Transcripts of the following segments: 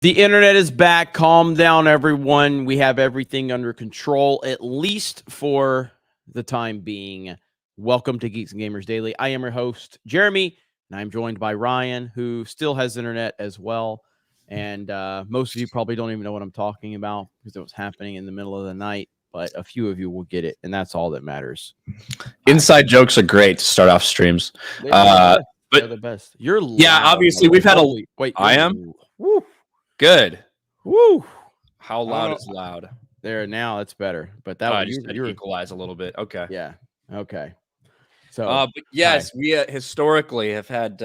The internet is back. Calm down, everyone. We have everything under control, at least for the time being. Welcome to Geeks and Gamers Daily. I am your host, Jeremy, and I'm joined by Ryan, who still has internet as well. And most of you probably don't even know what I'm talking about because it was happening in the middle of the night, but a few of you will get it, and that's all that matters. Inside jokes are great to start off streams. They're the But best. You're yeah, loud, obviously we've had a. wait. I am Woo, good. woo. How loud is loud? There now, it's better. But that I was just had to equalize a little bit. Okay. yeah. Okay. So, but yes, we historically have had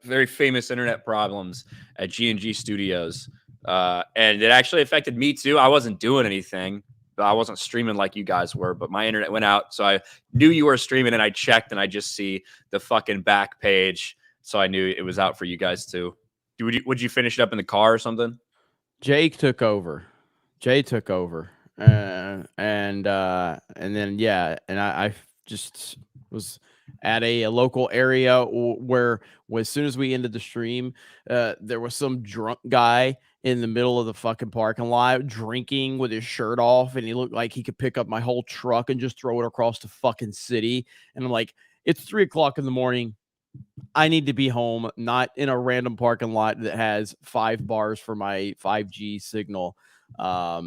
very famous internet problems at G&G Studios, and it actually affected me too. I wasn't doing anything. I wasn't streaming like you guys were, but my internet went out, so I knew you were streaming, and I checked, and I just see the fucking back page, so I knew it was out for you guys too. Would you finish it up in the car or something? Jake took over. And then and I just was at a local area where as soon as we ended the stream, there was some drunk guy in the middle of the fucking parking lot drinking with his shirt off, and he looked like he could pick up my whole truck and just throw it across the fucking city. And I'm like, it's 3:00 in the morning. I need to be home, not in a random parking lot that has 5 bars for my 5G signal. I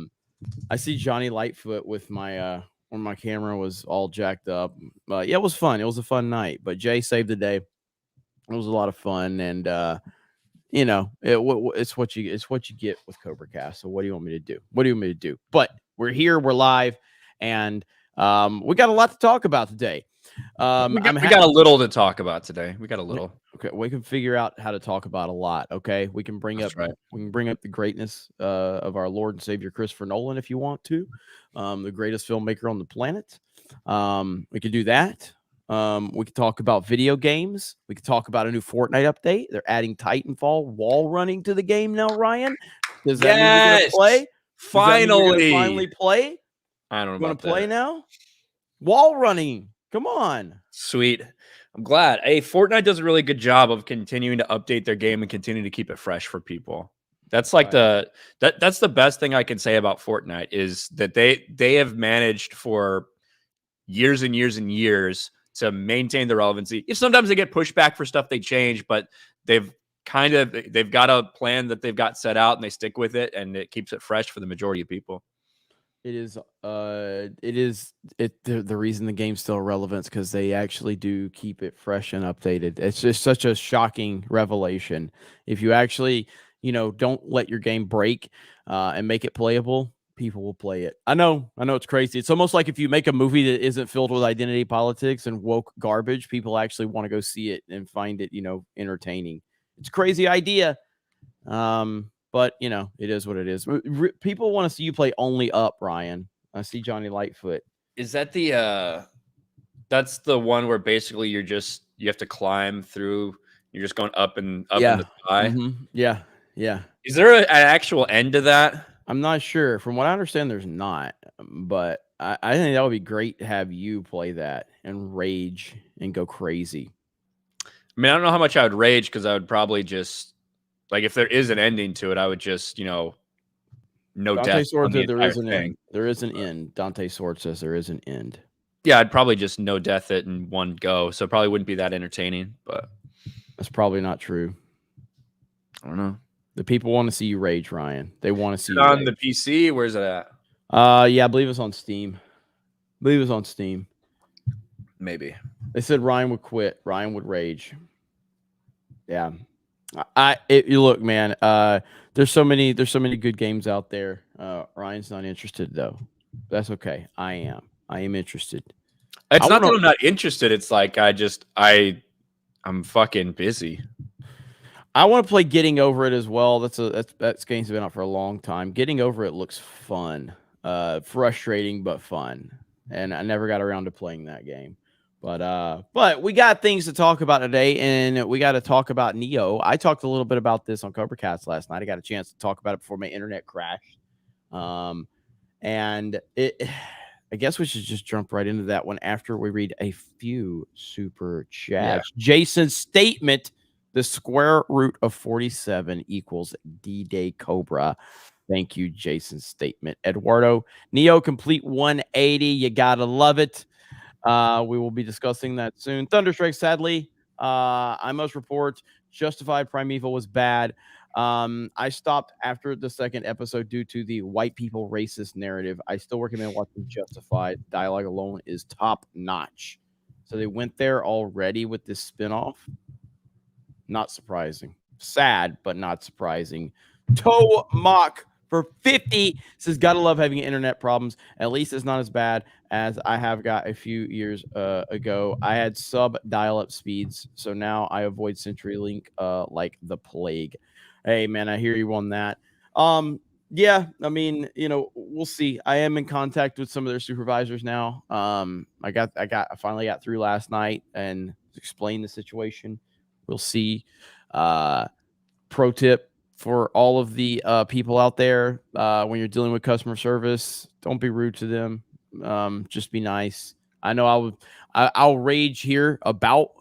see Johnny Lightfoot with my when my camera was all jacked up. Yeah, it was fun. It was a fun night, but Jay saved the day. It was a lot of fun, and it's what you get with Cobra Cast. So what do you want me to do? But we're here, we're live, and we got a lot to talk about today. We got a little to talk about today. We got a little. Okay, we can figure out how to talk about a lot. Okay, we can bring up the greatness of our Lord and Savior Christopher Nolan if you want to, the greatest filmmaker on the planet. We could do that. We could talk about video games. We could talk about a new Fortnite update. They're adding Titanfall wall running to the game now. Ryan, does that mean we're gonna play? Finally play. I don't know. Want to play now? Wall running. Come on. Sweet. I'm glad. Hey, Fortnite does a really good job of continuing to update their game and continue to keep it fresh for people. That's like that's the best thing I can say about Fortnite is that they have managed for years and years and years to maintain the relevancy. Sometimes they get pushback for stuff they change, but they've got a plan that they've got set out and they stick with it, and it keeps it fresh for the majority of people. The reason the game's still relevant because they actually do keep it fresh and updated. It's just such a shocking revelation. If you actually, don't let your game break and make it playable, people will play it. I know it's crazy. It's almost like if you make a movie that isn't filled with identity politics and woke garbage, people actually want to go see it and find it, entertaining. It's a crazy idea. But, it is what it is. People want to see you play only up, Ryan. I see Johnny Lightfoot. Is that that's the one where basically you have to climb through, you're just going up and up in the sky? Mm-hmm. Yeah. Is there an actual end to that? I'm not sure. From what I understand, there's not. But I think that would be great to have you play that and rage and go crazy. I mean, I don't know how much I would rage because I would probably just... Like, if there is an ending to it, I would just, no Dante death. Sword said there is an end. There is an end. Dante Sword says there is an end. Yeah, I'd probably just no death it in one go, so it probably wouldn't be that entertaining, but... That's probably not true. I don't know. The people want to see you rage, Ryan. They want to see you on rage. The PC? Where's it at? Yeah, I believe it's on Steam. Maybe. They said Ryan would quit. Ryan would rage. Yeah. Look, man, there's so many good games out there. Ryan's not interested though. That's okay. I am interested. It's not that I'm not interested. It's like I'm fucking busy. I want to play Getting Over It as well. That game's been out for a long time. Getting Over It looks fun. Frustrating but fun. And I never got around to playing that game. But we got things to talk about today, and we got to talk about Neo. I talked a little bit about this on Cobra Cast last night. I got a chance to talk about it before my internet crashed. And I guess we should just jump right into that one after we read a few super chats. Yeah. Jason's statement The square root of 47 equals D-Day Cobra. Thank you, Jason's statement. Eduardo, Neo complete 180. You gotta love it. We will be discussing that soon. Thunderstrike, sadly, I must report, Justified Primeval was bad. I stopped after the second episode due to the white people racist narrative. I still recommend watching Justified. Dialogue alone is top notch. So they went there already with this spinoff. Not surprising. Sad, but not surprising. Toe Mock for 50 says, gotta love having internet problems. At least it's not as bad as I have got a few years ago. I had sub dial-up speeds, so now I avoid CenturyLink like the plague. Hey man, I hear you on that. Yeah, I mean, we'll see. I am in contact with some of their supervisors now. I finally got through last night and explained the situation. We'll see. Pro tip for all of the people out there, when you're dealing with customer service, don't be rude to them. Just be nice. I know I'll rage here about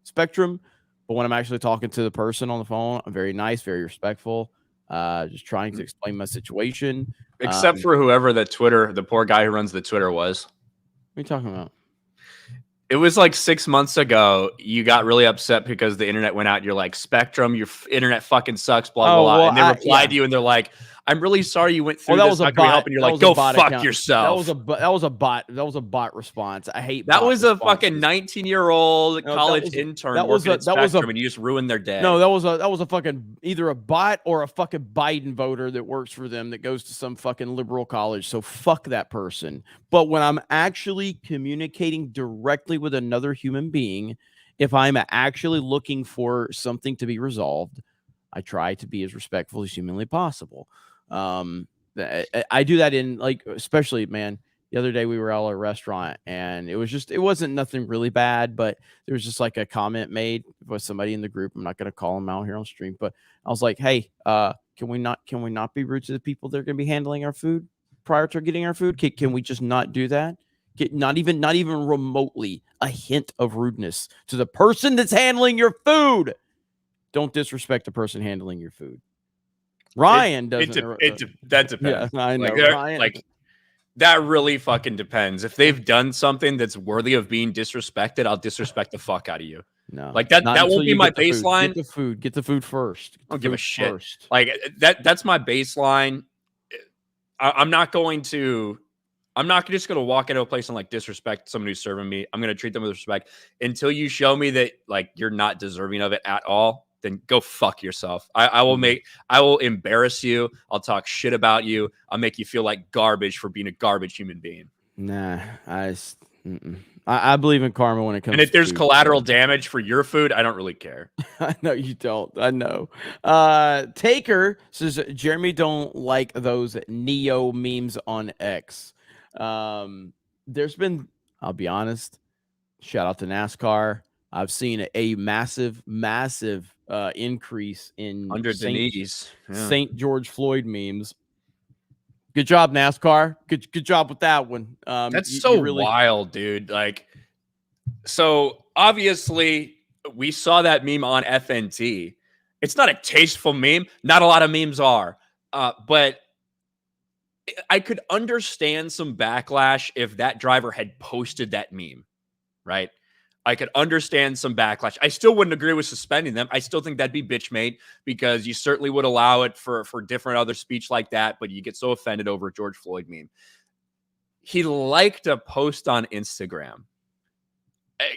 Spectrum, but when I'm actually talking to the person on the phone, I'm very nice, very respectful. Just trying to explain my situation. Except for whoever the poor guy who runs the Twitter was. What are you talking about? It was like 6 months ago. You got really upset because the internet went out. You're like, Spectrum, your internet fucking sucks, blah, blah, blah. Well, and they replied to you and they're like, I'm really sorry you went through that this. was a How can we help? bot. And you're That like, was a go bot fuck account. yourself. That was a bot. That was a bot response. I hate that bot was a responses. fucking 19-year-old college intern working at Spectrum, and you just ruined their day. No, that was a fucking either a bot or a fucking Biden voter that works for them that goes to some fucking liberal college. So fuck that person. But when I'm actually communicating directly with another human being, if I'm actually looking for something to be resolved, I try to be as respectful as humanly possible. I do that in, like, especially, man, the other day we were at a restaurant and it wasn't nothing really bad, but there was just like a comment made by somebody in the group. I'm not going to call them out here on stream, but I was like, hey, can we not be rude to the people that are going to be handling our food prior to getting our food? Can we just not do that? Not even remotely a hint of rudeness to the person that's handling your food. Don't disrespect the person handling your food. Ryan doesn't. That depends. Yeah, I know. Like that really fucking depends. If they've done something that's worthy of being disrespected, I'll disrespect the fuck out of you. No, like that won't be my baseline. Get the food first. I don't give a shit. First. Like that's my baseline. I'm not just going to walk into a place and like disrespect somebody who's serving me. I'm going to treat them with respect until you show me that like you're not deserving of it at all. Then go fuck yourself. I will embarrass you. I'll talk shit about you. I'll make you feel like garbage for being a garbage human being. Nah, I believe in karma when it comes. And if there's food, collateral damage for your food, I don't really care. I know you don't. I know. Taker says Jeremy don't like those Neo memes on X. There's been, I'll be honest, shout out to NASCAR. I've seen a massive increase in under the knees St. George Floyd memes. Good job, NASCAR. Good job with that one. That's so really wild, dude. Like, so obviously we saw that meme on FNT. It's not a tasteful meme. Not a lot of memes are, but I could understand some backlash if that driver had posted that meme, right? I could understand some backlash. I still wouldn't agree with suspending them. I still think that'd be bitch made because you certainly would allow it for different other speech like that, but you get so offended over a George Floyd meme. He liked a post on Instagram.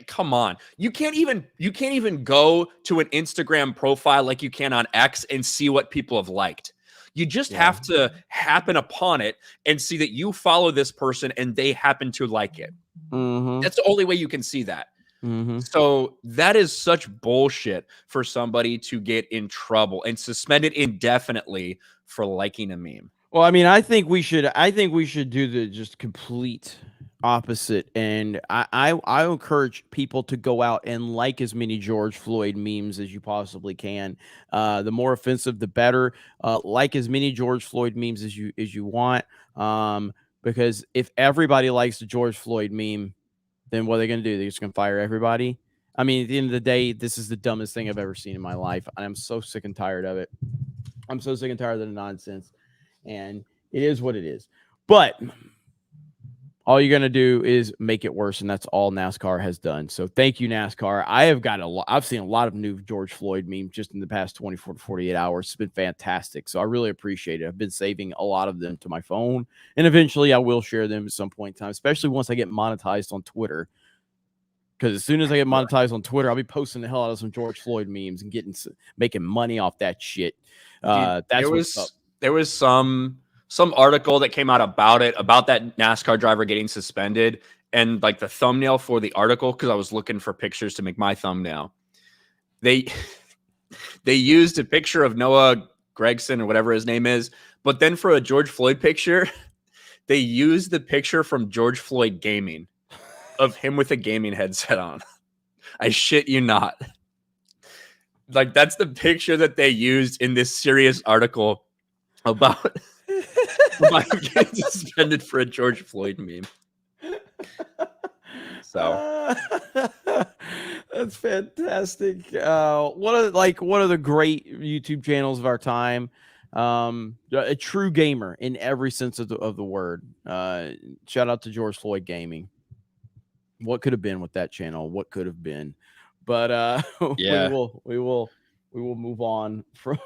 Come on. You can't even go to an Instagram profile like you can on X and see what people have liked. You just have to happen upon it and see that you follow this person and they happen to like it. Mm-hmm. That's the only way you can see that. Mm-hmm. So that is such bullshit for somebody to get in trouble and suspended indefinitely for liking a meme. Well, I mean, I think we should do the just complete opposite. And I encourage people to go out and like as many George Floyd memes as you possibly can. The more offensive, the better. Like as many George Floyd memes as you want. Because if everybody likes the George Floyd meme, then what are they going to do? They're just going to fire everybody. I mean, at the end of the day, this is the dumbest thing I've ever seen in my life. And I'm so sick and tired of it. I'm so sick and tired of the nonsense. And it is what it is. But all you're going to do is make it worse. And that's all NASCAR has done. So thank you, NASCAR. I've seen a lot of new George Floyd memes just in the past 24 to 48 hours. It's been fantastic. So I really appreciate it. I've been saving a lot of them to my phone. And eventually I will share them at some point in time, especially once I get monetized on Twitter. Because as soon as I get monetized on Twitter, I'll be posting the hell out of some George Floyd memes and making money off that shit. Dude, there was some article that came out about that NASCAR driver getting suspended, and like the thumbnail for the article, because I was looking for pictures to make my thumbnail. They used a picture of Noah Gregson or whatever his name is, but then for a George Floyd picture, they used the picture from George Floyd Gaming of him with a gaming headset on. I shit you not. Like, that's the picture that they used in this serious article about getting suspended for a George Floyd meme. So that's fantastic. One of the great YouTube channels of our time. A true gamer in every sense of the word. Shout out to George Floyd Gaming. What could have been with that channel? What could have been? But yeah, we will move on from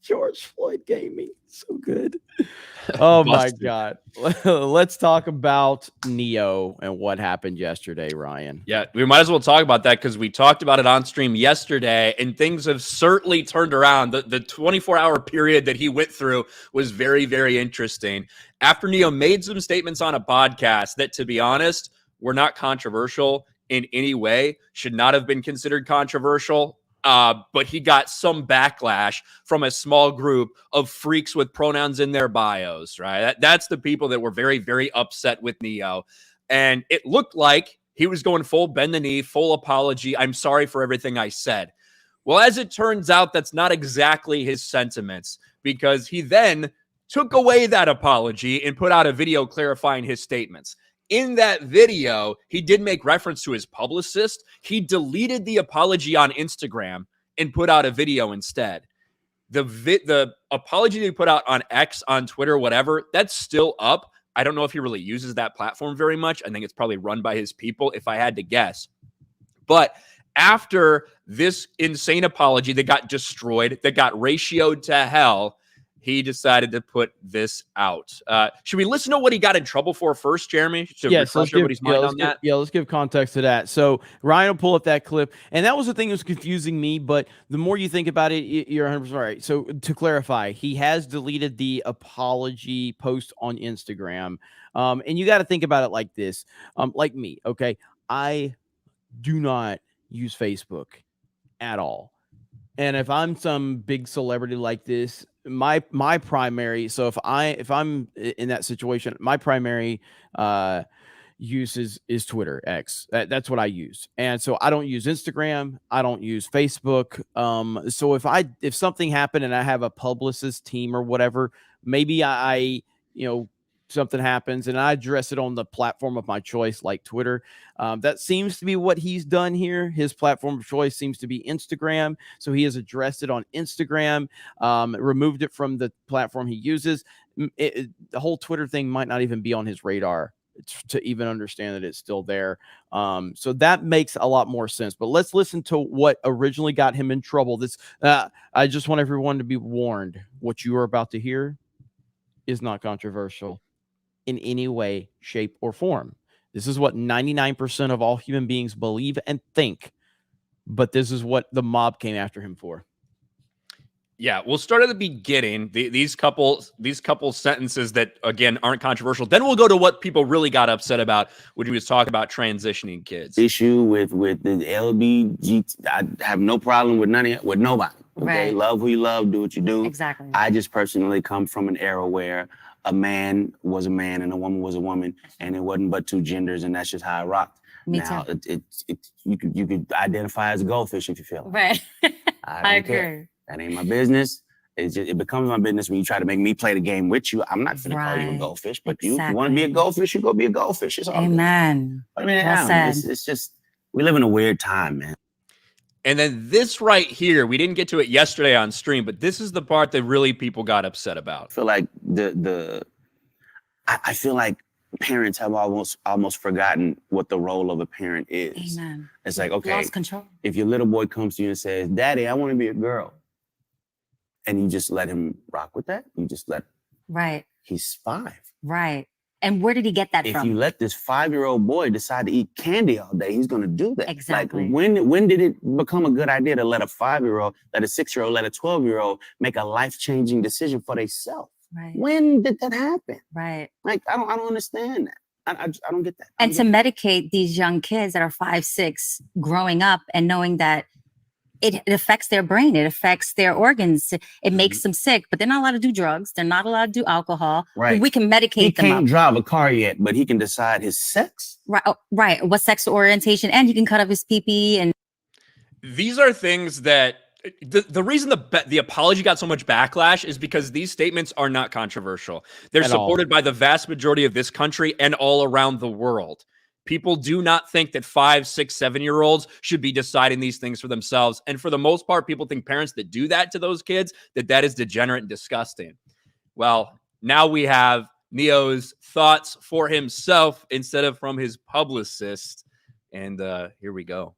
George Floyd Gaming. So good. Oh my God. Let's talk about Neo and what happened yesterday, Ryan. Yeah, we might as well talk about that because we talked about it on stream yesterday, and things have certainly turned around. The 24-hour period that he went through was very, very interesting. After Neo made some statements on a podcast that, to be honest, were not controversial in any way, should not have been considered controversial. But he got some backlash from a small group of freaks with pronouns in their bios, right? That's the people that were very, very upset with Neo. And it looked like he was going full bend the knee, full apology. I'm sorry for everything I said. Well, as it turns out, that's not exactly his sentiments, because he then took away that apology and put out a video clarifying his statements. In that video, he did make reference to his publicist. He deleted the apology on Instagram and put out a video instead. The apology that he put out on X, on Twitter, whatever, that's still up. I don't know if he really uses that platform very much. I think it's probably run by his people, if I had to guess. But after this insane apology that got destroyed, that got ratioed to hell, he decided to put this out. Should we listen to what he got in trouble for first, Jeremy? To refresh everybody's mind on that? Let's give context to that. So Ryan will pull up that clip. And that was the thing that was confusing me. But the more you think about it, you're 100% right. So to clarify, he has deleted the apology post on Instagram. And you got to think about it like this. Like me, okay? I do not use Facebook at all. And if I'm some big celebrity like this, my primary, so if I'm in that situation, my primary use is Twitter, X. That's what I use. And so I don't use Instagram, I don't use Facebook. So if something happened and I have a publicist team or whatever, maybe I something happens and I address it on the platform of my choice, like Twitter. That seems to be what he's done here. His platform of choice seems to be Instagram. So he has addressed it on Instagram, removed it from the platform he uses. The whole Twitter thing might not even be on his radar to even understand that it's still there. So that makes a lot more sense. But let's listen to what originally got him in trouble. I just want everyone to be warned. What you are about to hear is not controversial in any way, shape, or form. This is what 99% of all human beings believe and think, but this is what the mob came after him for. Yeah, we'll start at the beginning. These couple sentences that, again, aren't controversial. Then we'll go to what people really got upset about when he was talking about transitioning kids. Issue with the LBG, I have no problem with nobody. Okay, right. Love who you love, do what you do. Exactly. I just personally come from an era where a man was a man and a woman was a woman, and it wasn't but two genders, and that's just how I rocked. Me now, too. You could identify as a goldfish if you feel right. I agree. Care. That ain't my business. It becomes my business when you try to make me play the game with you. I'm not going to call you a goldfish, but you want to be a goldfish, you go be a goldfish. It's all Amen. good. I mean, it's just We live in a weird time, man. And then this right here, we didn't get to it yesterday on stream, but this is the part that really people got upset about. I feel like I feel like parents have almost forgotten what the role of a parent is. Amen. It's like, okay, Lost control. if your little boy comes to you and says, "Daddy, I want to be a girl," and you just let him rock with that, you just let. Right. He's 5. Right. And where did he get that if from? you let this 5-year-old boy decide to eat candy all day, he's going to do that. Exactly. Like, when did it become a good idea to let a 5-year-old, let a 6-year-old, let a 12-year-old make a life-changing decision for themselves? Right. When did that happen? Right. Like, I don't understand that. I don't get that. And to medicate these young kids that are 5, 6 growing up and knowing that it affects their brain, it affects their organs, it makes them sick, but they're not allowed to do drugs, they're not allowed to do alcohol. Right. We can medicate them. He can't drive a car yet, but he can decide his sex. Right. Right. What sexual orientation, and he can cut up his pee-pee. And these are things that the reason the apology got so much backlash is because these statements are not controversial. They're supported by the vast majority of this country and all around the world. People do not think that 5, 6, 7-year-olds should be deciding these things for themselves. And for the most part, people think parents that do that to those kids, that is degenerate and disgusting. Well, now we have Neo's thoughts for himself instead of from his publicist. And here we go.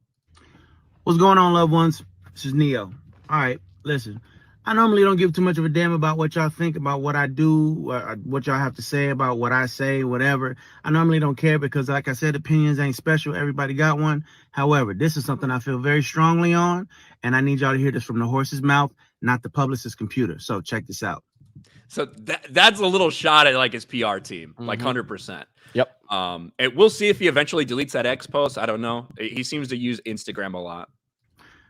What's going on, loved ones? This is Neo. All right, listen. I normally don't give too much of a damn about what y'all think about what I do, what y'all have to say about what I say, whatever. I normally don't care because, like I said, opinions ain't special. Everybody got one. However, this is something I feel very strongly on, and I need y'all to hear this from the horse's mouth, not the publicist's computer. So check this out. So that's a little shot at like his PR team, like 100%. Yep. And we'll see if he eventually deletes that X post. I don't know. He seems to use Instagram a lot.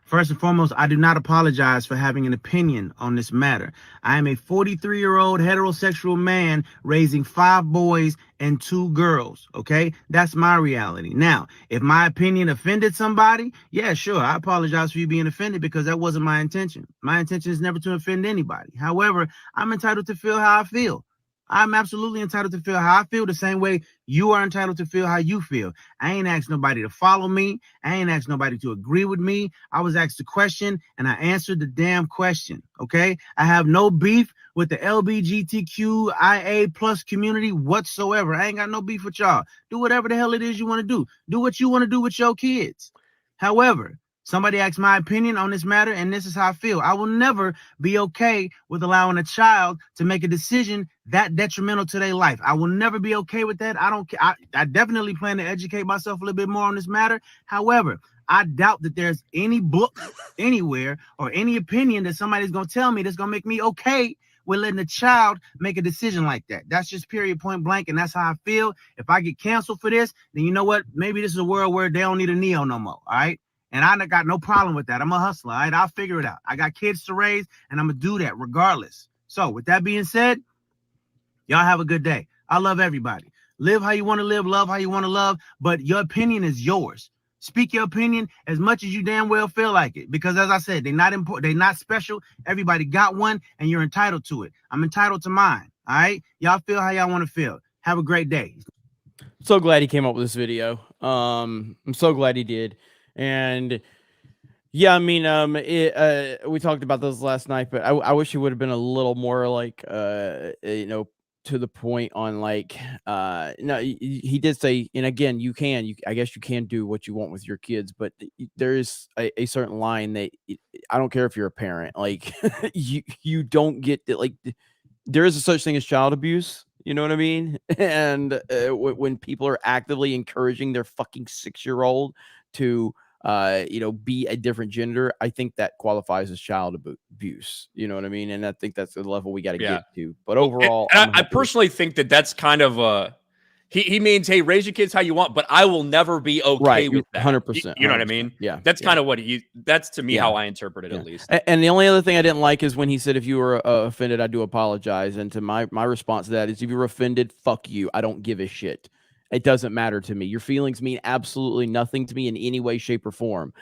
First and foremost, I do not apologize for having an opinion on this matter. I am a 43-year-old heterosexual man raising 5 boys and 2 girls, okay? That's my reality. Now, if my opinion offended somebody, yeah, sure, I apologize for you being offended because that wasn't my intention. My intention is never to offend anybody. However, I'm entitled to feel how I feel. I'm absolutely entitled to feel how I feel the same way you are entitled to feel how you feel. I ain't asked nobody to follow me. I ain't asked nobody to agree with me. I was asked a question and I answered the damn question, okay? I have no beef with the LGBTQIA plus community whatsoever. I ain't got no beef with y'all. Do whatever the hell it is you want to do. Do what you want to do with your kids. However, somebody asked my opinion on this matter, and this is how I feel. I will never be okay with allowing a child to make a decision that detrimental to their life. I will never be okay with that. I don't care. I definitely plan to educate myself a little bit more on this matter. However, I doubt that there's any book anywhere or any opinion that somebody's going to tell me that's going to make me okay with letting a child make a decision like that. That's just period, point blank, and that's how I feel. If I get canceled for this, then you know what? Maybe this is a world where they don't need a Neo no more, all right? And I got no problem with that. I'm a hustler, all right? I'll figure it out. I got kids to raise, and I'm going to do that regardless. So with that being said, y'all have a good day. I love everybody. Live how you want to live, love how you want to love, but your opinion is yours. Speak your opinion as much as you damn well feel like it. Because as I said, they're not important, they're not special. Everybody got one, and you're entitled to it. I'm entitled to mine, all right? Y'all feel how y'all want to feel. Have a great day. So glad he came up with this video. I'm so glad he did. And yeah, I mean, we talked about this last night, but I wish he would have been a little more like, to the point on like, no, he did say, and again, I guess you can do what you want with your kids, but there is a certain line that I don't care if you're a parent, like you don't get that, like there is a such thing as child abuse. You know what I mean? And when people are actively encouraging their fucking 6-year-old to, be a different gender, I think that qualifies as child abuse. You know what I mean? And I think that's the level we got to get to. But overall, I personally think that that's kind of a. He means, hey, raise your kids how you want, but I will never be okay with that. 100%. You know what I mean? Yeah. That's kind of what that's to me how I interpret it, Yeah. at least. And the only other thing I didn't like is when he said, if you were offended, I do apologize. And to my response to that is, if you were offended, fuck you. I don't give a shit. It doesn't matter to me. Your feelings mean absolutely nothing to me in any way, shape, or form.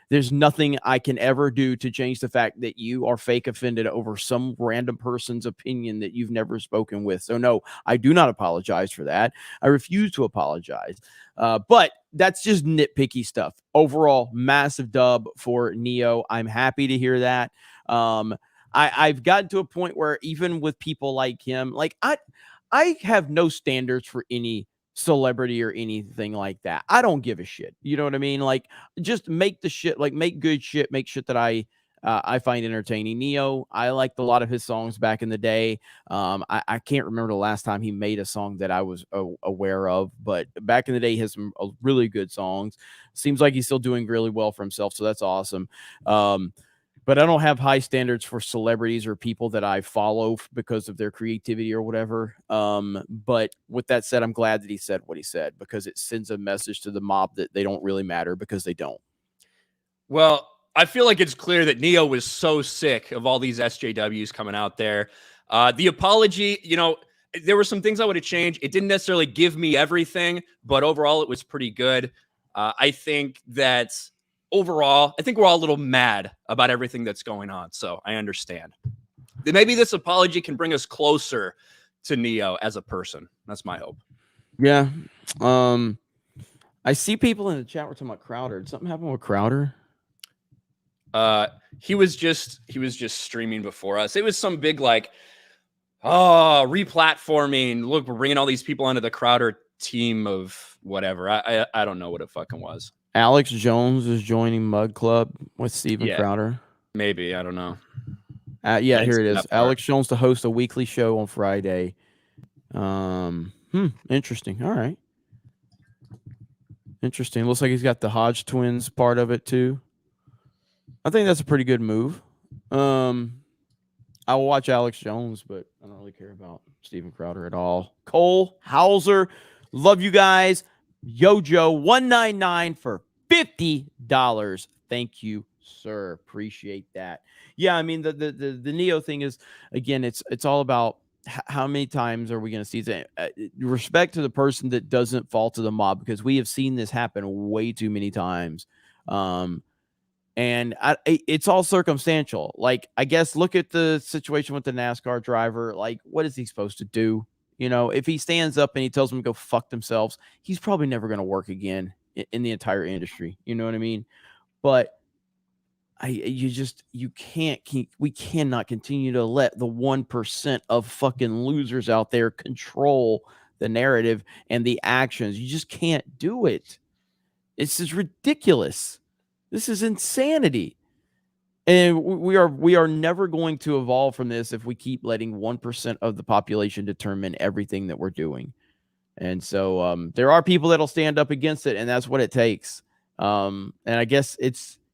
There's nothing I can ever do to change the fact that you are fake offended over some random person's opinion that you've never spoken with. So no, I do not apologize for that. I refuse to apologize. But that's just nitpicky stuff. Overall, massive dub for Neo. I'm happy to hear that. I've gotten to a point where even with people like him, like I have no standards for any celebrity or anything like that. I don't give a shit. You know what I mean? Like, just make the shit, like make good shit, make shit that I find entertaining. Neo, I liked a lot of his songs back in the day. I can't remember the last time he made a song that I was aware of, but back in the day, he has some really good songs. Seems like he's still doing really well for himself, so that's awesome. But I don't have high standards for celebrities or people that I follow because of their creativity or whatever. But with that said, I'm glad that he said what he said, because it sends a message to the mob that they don't really matter, because they don't. Well, I feel like it's clear that Neo was so sick of all these SJWs coming out there. The apology, you know, there were some things I would have changed. It didn't necessarily give me everything, but overall it was pretty good. I think that overall, I think we're all a little mad about everything that's going on. So I understand. Maybe this apology can bring us closer to Neo as a person. That's my hope. Yeah. I see people in the chat were talking about Crowder. Did something happen with Crowder? He was just streaming before us. It was some big like, oh, replatforming. Look, we're bringing all these people onto the Crowder team of whatever. I don't know what it fucking was. Alex Jones is joining Mud Club with Steven Crowder. Maybe, I don't know. Yeah, here it is. Alex Jones to host a weekly show on Friday. Interesting. All right. Interesting. Looks like he's got the Hodge twins part of it too. I think that's a pretty good move. I will watch Alex Jones, but I don't really care about Steven Crowder at all. Cole Hauser, love you guys. Yojo199 for $50. Thank you, sir. Appreciate that. Yeah, I mean the Neo thing is, again, it's all about how many times are we going to see that? Respect to the person that doesn't fall to the mob, because we have seen this happen way too many times. And it's all circumstantial. Like, I guess look at the situation with the NASCAR driver. Like, what is he supposed to do? You know, if he stands up and he tells them to go fuck themselves, he's probably never going to work again in the entire industry. You know what I mean? But we cannot continue to let the 1% of fucking losers out there control the narrative and the actions. You just can't do it. It's just ridiculous. This is insanity. And we are never going to evolve from this if we keep letting 1% of the population determine everything that we're doing. And so there are people that'll stand up against it, and that's what it takes. And I guess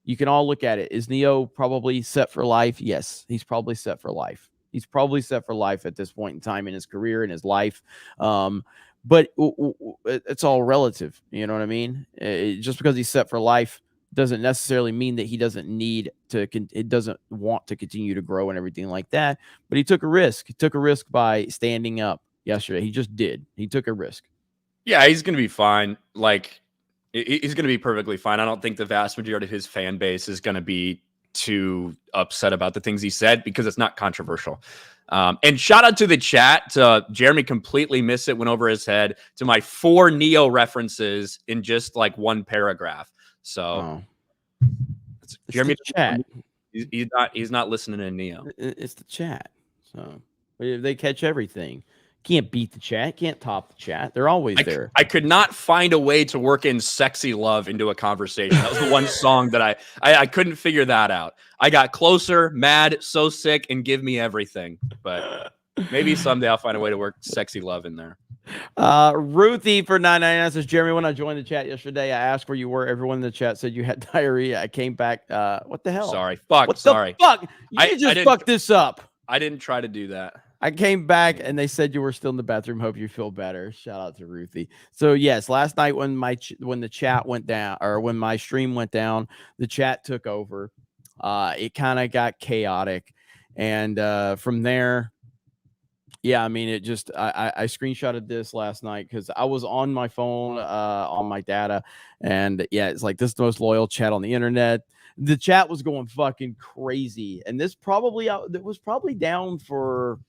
you can all look at it. Is Neo probably set for life? Yes, he's probably set for life. He's probably set for life at this point in time in his career, in his life. But it's all relative. You know what I mean? Just because he's set for life doesn't necessarily mean that he doesn't want to continue to grow and everything like that. But he took a risk. He took a risk by standing up yesterday. He just did. He took a risk. Yeah, he's going to be fine. Like, he's going to be perfectly fine. I don't think the vast majority of his fan base is going to be too upset about the things he said, because it's not controversial. And shout out to the chat. Jeremy completely missed it, went over his head, to my 4 Neo references in just like one paragraph. So it's Jeremy, chat. He's not listening to Neo. It's the chat. So they catch everything. Can't beat the chat. Can't top the chat. They're always there. I could not find a way to work in Sexy Love into a conversation. That was the one song that I couldn't figure that out. I got Closer, Mad, So Sick, and Give Me Everything. But maybe someday I'll find a way to work Sexy Love in there. Ruthie for $9.99 says, Jeremy, when I joined the chat yesterday, I asked where you were. Everyone in the chat said you had diarrhea. I came back. What the hell? Sorry. Sorry. The fuck? You just fucked this up. I didn't try to do that. I came back and they said you were still in the bathroom. Hope you feel better. Shout out to Ruthie. So yes, last night when the chat went down, or when my stream went down, the chat took over. It kind of got chaotic, and from there, yeah, I mean, it just I screenshotted this last night because I was on my phone on my data, and yeah, it's like, this is the most loyal chat on the internet. The chat was going fucking crazy, and this was probably down for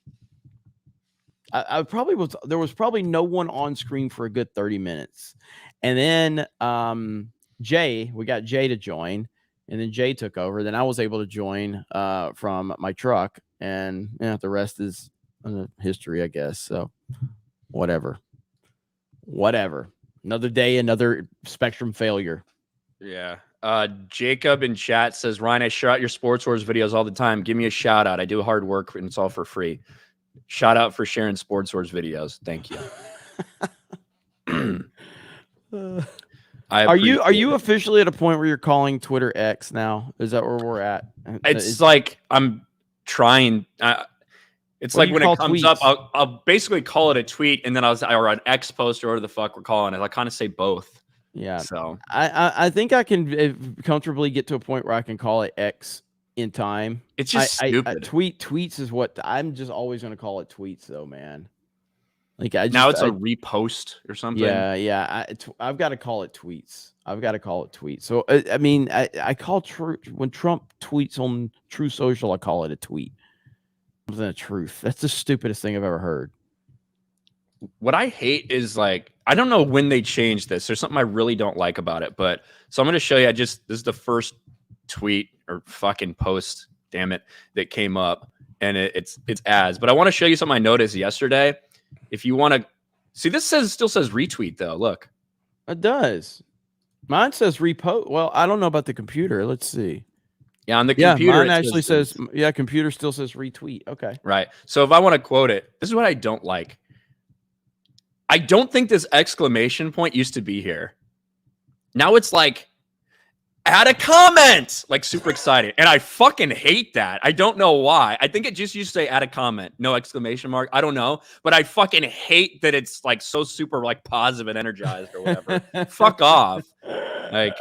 I probably was. There was probably no one on screen for a good 30 minutes, and then Jay, we got Jay to join, and then Jay took over. Then I was able to join from my truck, and the rest is history, I guess. So whatever. Another day, another Spectrum failure. Yeah. Jacob in chat says, Ryan, I shout out your Sports Wars videos all the time. Give me a shout out. I do hard work and it's all for free. Shout out for sharing Sports Wars videos. Thank you. Are you officially at a point where you're calling Twitter X now? Is that where we're at? It's like I'm trying. It's like when it comes tweets? up, I'll basically call it a tweet, and then or an X post or whatever the fuck we're calling it. I kind of say both. Yeah. So I think I can comfortably get to a point where I can call it X in time. It's just stupid. Tweets is what I'm just always going to call it tweets though, man. Like now it's a repost or something. Yeah. I've got to call it tweets. So I mean, I call when Trump tweets on True Social, I call it a tweet. Something of truth. That's the stupidest thing I've ever heard. What I hate is like, I don't know when they changed this. There's something I really don't like about it, but so I'm going to show you. This is the first tweet or fucking post, damn it, that came up, and it's ads. But I want to show you something I noticed yesterday. If you want to see, this still says retweet though. Look, it does. Mine says repost. Well, I don't know about the computer. Let's see. Yeah, on the computer, mine actually says computer still says retweet. Okay, right. So if I want to quote it, this is what I don't like. I don't think this exclamation point used to be here. Now it's like, add a comment, like super excited. And I fucking hate that. I don't know why. I think it just used to say add a comment, no exclamation mark. I don't know. But I fucking hate that it's like so super like positive and energized or whatever. Fuck off. Like,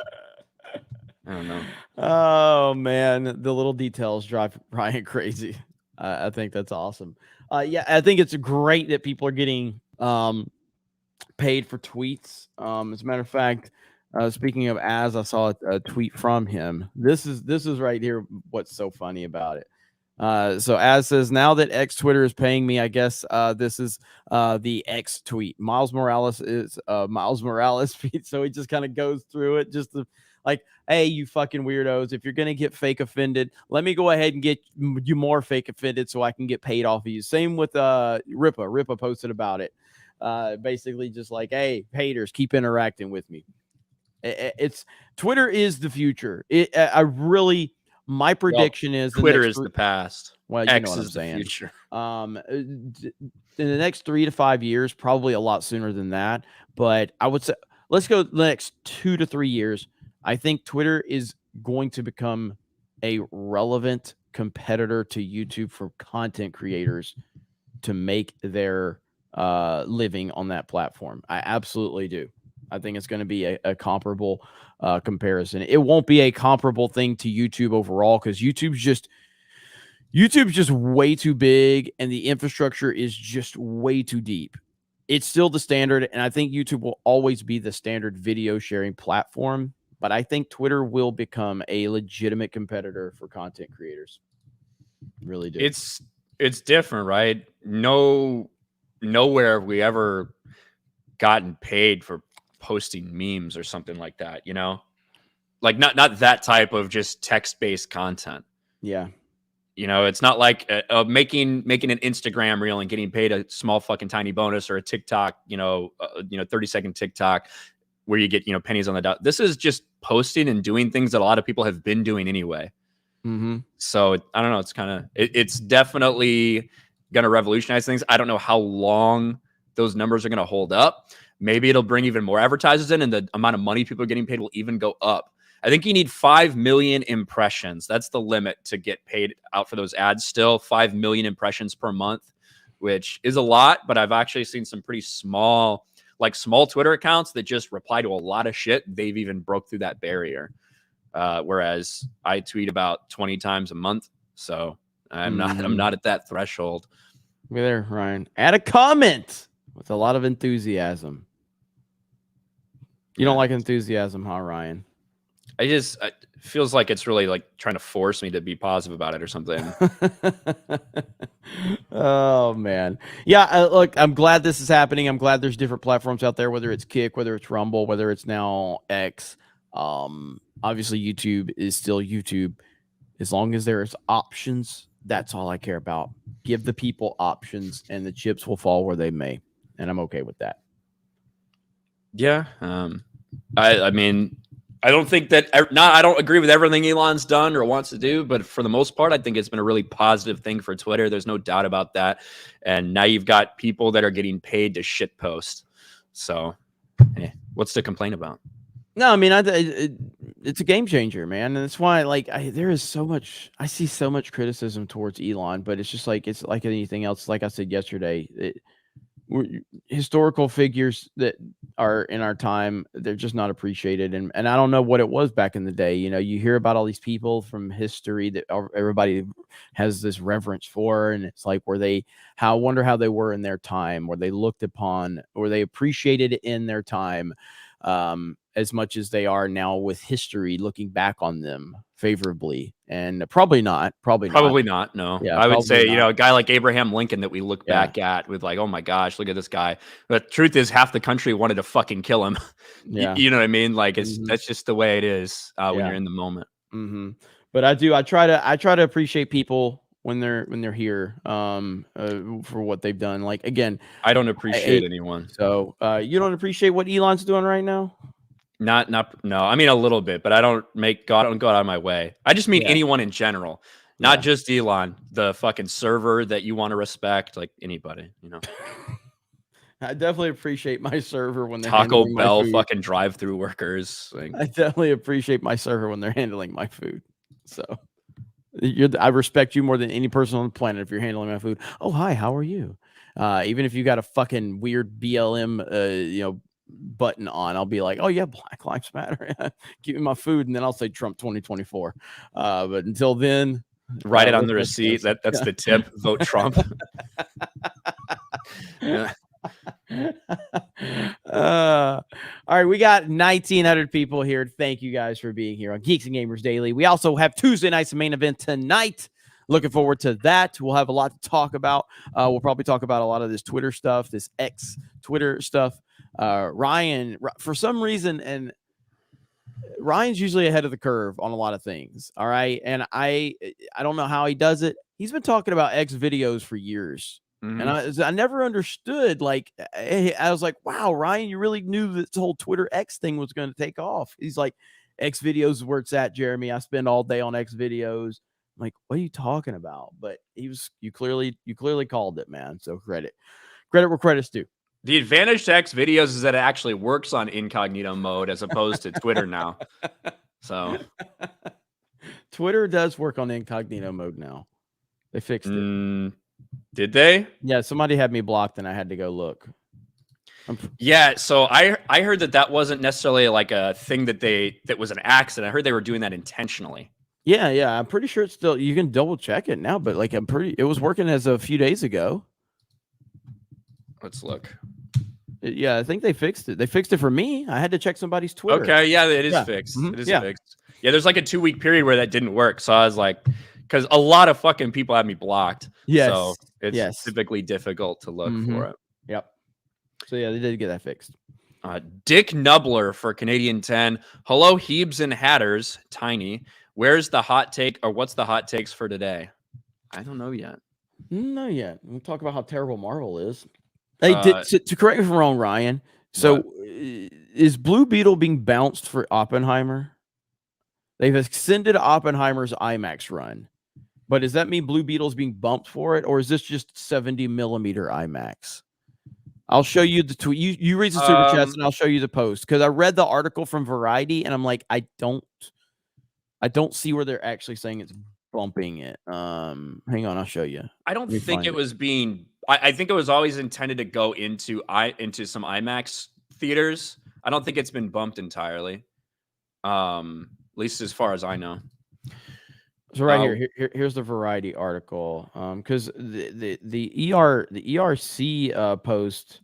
I don't know. Oh, man. The little details drive Ryan crazy. I think that's awesome. Yeah, I think it's great that people are getting paid for tweets. As a matter of fact, speaking of I saw a tweet from him. This is right here what's so funny about it. So Az says, now that X Twitter is paying me, I guess this is the X tweet. Miles Morales is Miles Morales tweet. So he just kind of goes through it just to like, hey, you fucking weirdos, if you're gonna get fake offended, let me go ahead and get you more fake offended so I can get paid off of you. Same with Ripa. Ripa posted about it. Basically just like, hey, haters, keep interacting with me. It's Twitter is the future. My prediction is Twitter is the past. Well, X know what is I'm saying. The future. In the next 3 to 5 years, probably a lot sooner than that. But I would say, let's go the next 2 to 3 years. I think Twitter is going to become a relevant competitor to YouTube for content creators to make their living on that platform. I absolutely do. I think it's going to be a comparable comparison. It won't be a comparable thing to YouTube overall because YouTube's just way too big and the infrastructure is just way too deep. It's still the standard, and I think YouTube will always be the standard video sharing platform. But I think Twitter will become a legitimate competitor for content creators. Really do. It's different, right? Nowhere have we ever gotten paid for posting memes or something like that, you know? Like not that type of just text-based content. Yeah. You know, it's not like making an Instagram reel and getting paid a small fucking tiny bonus or a TikTok, 30-second TikTok where you get, pennies on the dot. This is just posting and doing things that a lot of people have been doing anyway. Mm-hmm. So I don't know. It's kind of, it's definitely going to revolutionize things. I don't know how long those numbers are going to hold up. Maybe it'll bring even more advertisers in and the amount of money people are getting paid will even go up. I think you need 5 million impressions. That's the limit to get paid out for those ads still. 5 million impressions per month, which is a lot, but I've actually seen some pretty small Twitter accounts that just reply to a lot of shit. They've even broke through that barrier. Whereas I tweet about 20 times a month. So I'm not at that threshold. Look there, Ryan. Add a comment with a lot of enthusiasm. You don't like enthusiasm, huh, Ryan? It feels like it's really like trying to force me to be positive about it or something. Oh man, yeah. Look, I'm glad this is happening. I'm glad there's different platforms out there, whether it's Kick, whether it's Rumble, whether it's now X. Obviously YouTube is still YouTube. As long as there's options, that's all I care about. Give the people options, and the chips will fall where they may, and I'm okay with that. Yeah. I mean, I don't think that I don't agree with everything Elon's done or wants to do, but for the most part, I think it's been a really positive thing for Twitter. There's no doubt about that. And now you've got people that are getting paid to shit post. So, what's to complain about? No, I mean, it's a game changer, man, and that's why, like, there is so much. I see so much criticism towards Elon, but it's like anything else. Like I said yesterday, historical figures that are in our time, they're just not appreciated, and I don't know what it was back in the day. You know, you hear about all these people from history that everybody has this reverence for, and it's like, I wonder how they were in their time, were they looked upon, or they appreciated in their time as much as they are now with history looking back on them favorably. And probably not. No. Yeah, I would say, not. a guy like Abraham Lincoln that we look back at with like, oh my gosh, look at this guy. But truth is, half the country wanted to fucking kill him. Yeah. You know what I mean? Like, that's just the way it is when you're in the moment. But I try to appreciate people when they're here for what they've done. Like, again, I don't appreciate anyone. So you don't appreciate what Elon's doing right now? No. I mean, a little bit, but I don't go out of my way. I just mean anyone in general, not just Elon, the fucking server that you want to respect, like anybody, you know. I definitely appreciate my server when they're Taco Bell fucking drive-through workers. Like, I definitely appreciate my server when they're handling my food. So I respect you more than any person on the planet if you're handling my food. Oh, hi, how are you? Even if you got a fucking weird BLM, button on, I'll be like, oh yeah, Black Lives Matter. Give me my food, and then I'll say Trump 2024. But until then, write it on the receipt. That's the tip. Vote Trump. All right, we got 1,900 people here. Thank you guys for being here on Geeks and Gamers Daily. We also have Tuesday night's main event tonight. Looking forward to that. We'll have a lot to talk about. We'll probably talk about a lot of this Twitter stuff, this X Twitter stuff. Ryan, for some reason, and Ryan's usually ahead of the curve on a lot of things. All right, and I don't know how he does it. He's been talking about X videos for years. And I never understood. Like, I was like, wow, Ryan, you really knew this whole Twitter X thing was going to take off. He's like, X videos is where it's at, Jeremy. I spend all day on X videos. I'm like, what are you talking about? But you clearly called it, man. So credit where credit's due. The advantage to X videos is that it actually works on incognito mode as opposed to Twitter now. So Twitter does work on incognito mode now. They fixed it. Did they? Yeah, somebody had me blocked and I had to go look. Yeah, so I heard that wasn't necessarily like a thing that was an accident. I heard they were doing that intentionally. Yeah, I'm pretty sure it's still, you can double check it now, but like it was working as a few days ago. Let's look. Yeah, I think they fixed it. They fixed it for me. I had to check somebody's Twitter. Okay, yeah, it is fixed. It is fixed. Yeah, there's like a 2-week period where that didn't work. So I was like, because a lot of fucking people had me blocked. Yes. So it's typically difficult to look for it. Yep. So yeah, they did get that fixed. Dick Nubler for Canadian 10. Hello, Hebes and Hatters. Tiny. Where's the hot take, or what's the hot takes for today? I don't know yet. Not yet. We'll talk about how terrible Marvel is. Hey, to correct me if I'm wrong, Ryan. So is Blue Beetle being bounced for Oppenheimer? They've extended Oppenheimer's IMAX run. But does that mean Blue Beetle's being bumped for it, or is this just 70 millimeter IMAX? I'll show you the tweet. You read the super chats, and I'll show you the post, because I read the article from Variety, and I'm like, I don't see where they're actually saying it's bumping it. Hang on, I'll show you. I don't think it was being. I think it was always intended to go into some IMAX theaters. I don't think it's been bumped entirely. At least as far as I know. So right here's the Variety article. Because the ERC post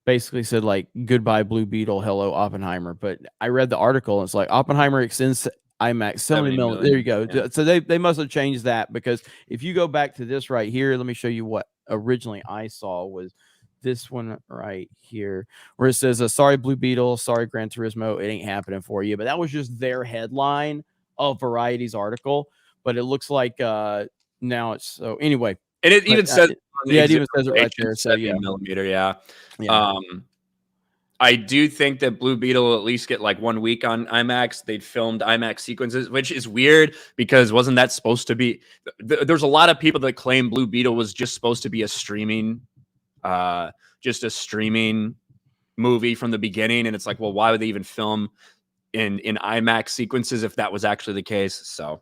basically said like goodbye Blue Beetle, hello Oppenheimer. But I read the article and it's like Oppenheimer extends IMAX 70 million. There you go. Yeah. So they must have changed that, because if you go back to this right here, let me show you what originally I saw was this one right here, where it says sorry Blue Beetle, sorry Gran Turismo, it ain't happening for you. But that was just their headline of Variety's article. But it looks like now it's so anyway. And it even says yeah, it even says it right there. So yeah. Millimeter, yeah. I do think that Blue Beetle will at least get like 1 week on IMAX. They'd filmed IMAX sequences, which is weird because wasn't that supposed to be? There's a lot of people that claim Blue Beetle was just supposed to be a streaming, movie from the beginning, and it's like, well, why would they even film in IMAX sequences if that was actually the case? So,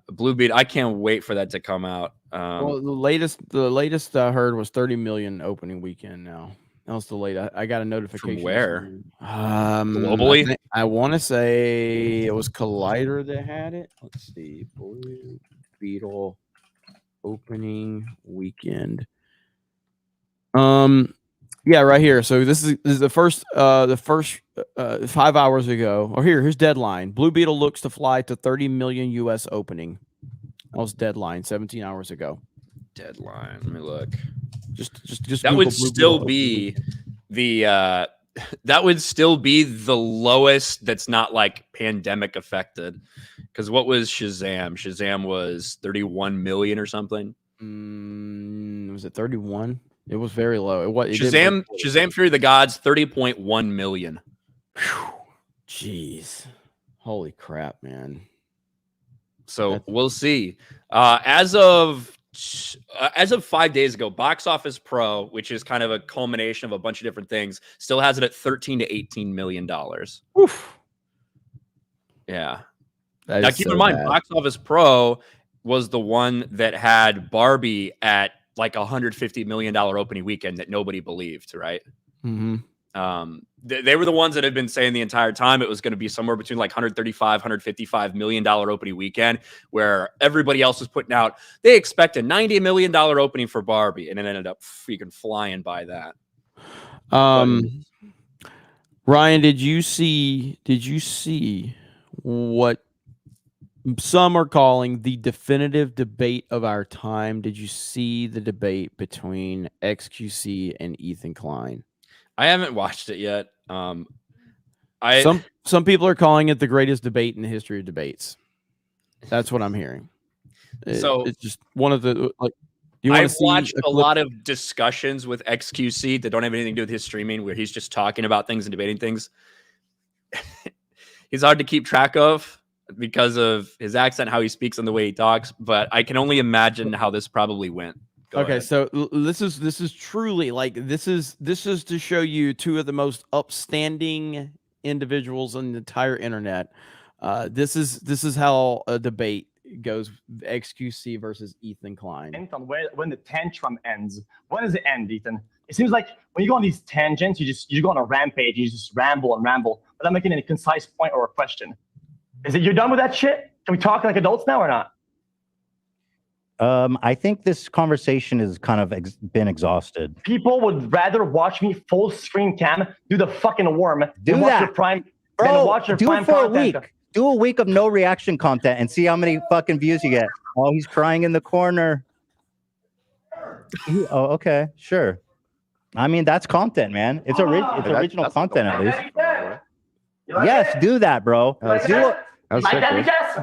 Blue Beetle, I can't wait for that to come out. Well, the latest I heard was 30 million opening weekend now. That was the latest. I got a notification. From where? Globally? I want to say it was Collider that had it. Let's see. Blue Beetle opening weekend. Yeah, right here. So this is the first 5 hours ago. Or here's deadline. Blue Beetle looks to fly to 30 million US opening. That was deadline 17 hours ago. Deadline. Let me look. Just that would still be the that would still be the lowest that's not like pandemic affected. Because what was Shazam? Shazam was 31 million or something. Was it 31? It was very low. Shazam Fury of the Gods, 30.1 million. Jeez. Holy crap, man. So we'll see. As of 5 days ago, Box Office Pro, which is kind of a culmination of a bunch of different things, still has it at $13 to $18 million. Oof. Yeah. Now keep in mind, Box Office Pro was the one that had Barbie at like $150 million opening weekend that nobody believed, right? Mm-hmm. They were the ones that had been saying the entire time it was going to be somewhere between like $135 million opening weekend, where everybody else was putting out, they expect a $90 million opening for Barbie, and it ended up freaking flying by that. Ryan, did you see what some are calling the definitive debate of our time? Did you see the debate between XQC and Ethan Klein? I haven't watched it yet. Some people are calling it the greatest debate in the history of debates. That's what I'm hearing. It's just one of the like. I've watched a lot of discussions with XQC that don't have anything to do with his streaming, where he's just talking about things and debating things. He's hard to keep track of because of his accent, how he speaks, and the way he talks. But I can only imagine how this probably went. Go ahead. So this is truly like this is to show you two of the most upstanding individuals on the entire internet. This is how a debate goes: XQC versus Ethan Klein. When the tantrum ends, when does it end, Ethan? It seems like when you go on these tangents, you go on a rampage, you just ramble and ramble without making any concise point or a question. Is it you're done with that shit? Can we talk like adults now or not? I think this conversation has kind of been exhausted. People would rather watch me full screen cam do the fucking worm than watch your prime. Bro, watch your do prime it for content. a week. Do a week of no reaction content and see how many fucking views you get. Oh, he's crying in the corner. Oh, okay, sure. I mean, that's content, man. It's original content at least. Yes, do that, bro.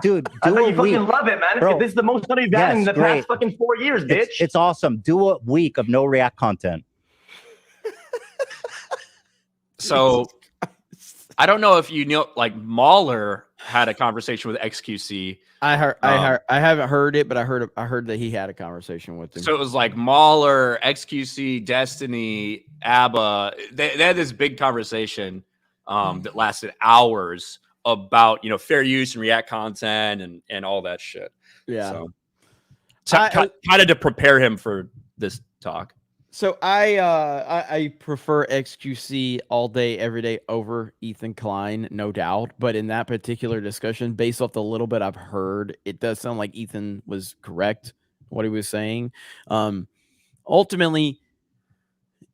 Dude, do a you week. Fucking love it, man. Bro, this is the most money you've gotten in the past fucking 4 years, bitch. It's awesome. Do a week of no react content. So I don't know if you know, like Mahler had a conversation with XQC. I haven't heard it, but I heard that he had a conversation with him. So it was like Mahler, XQC, Destiny, ABBA. They had this big conversation that lasted hours about, fair use and react content and all that shit. Yeah. So kind of to prepare him for this talk. So I prefer XQC all day, every day over Ethan Klein, no doubt. But in that particular discussion, based off the little bit I've heard, it does sound like Ethan was correct what he was saying. Ultimately,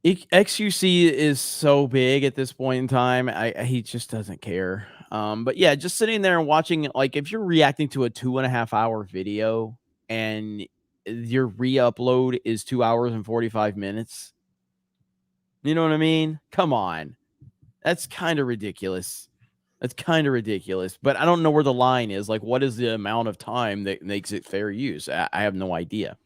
XQC is so big at this point in time. He just doesn't care. But yeah, just sitting there and watching, like, if you're reacting to a 2.5-hour video and your re-upload is 2 hours and 45 minutes, you know what I mean? Come on. That's kind of ridiculous. That's kind of ridiculous. But I don't know where the line is. Like, what is the amount of time that makes it fair use? I have no idea.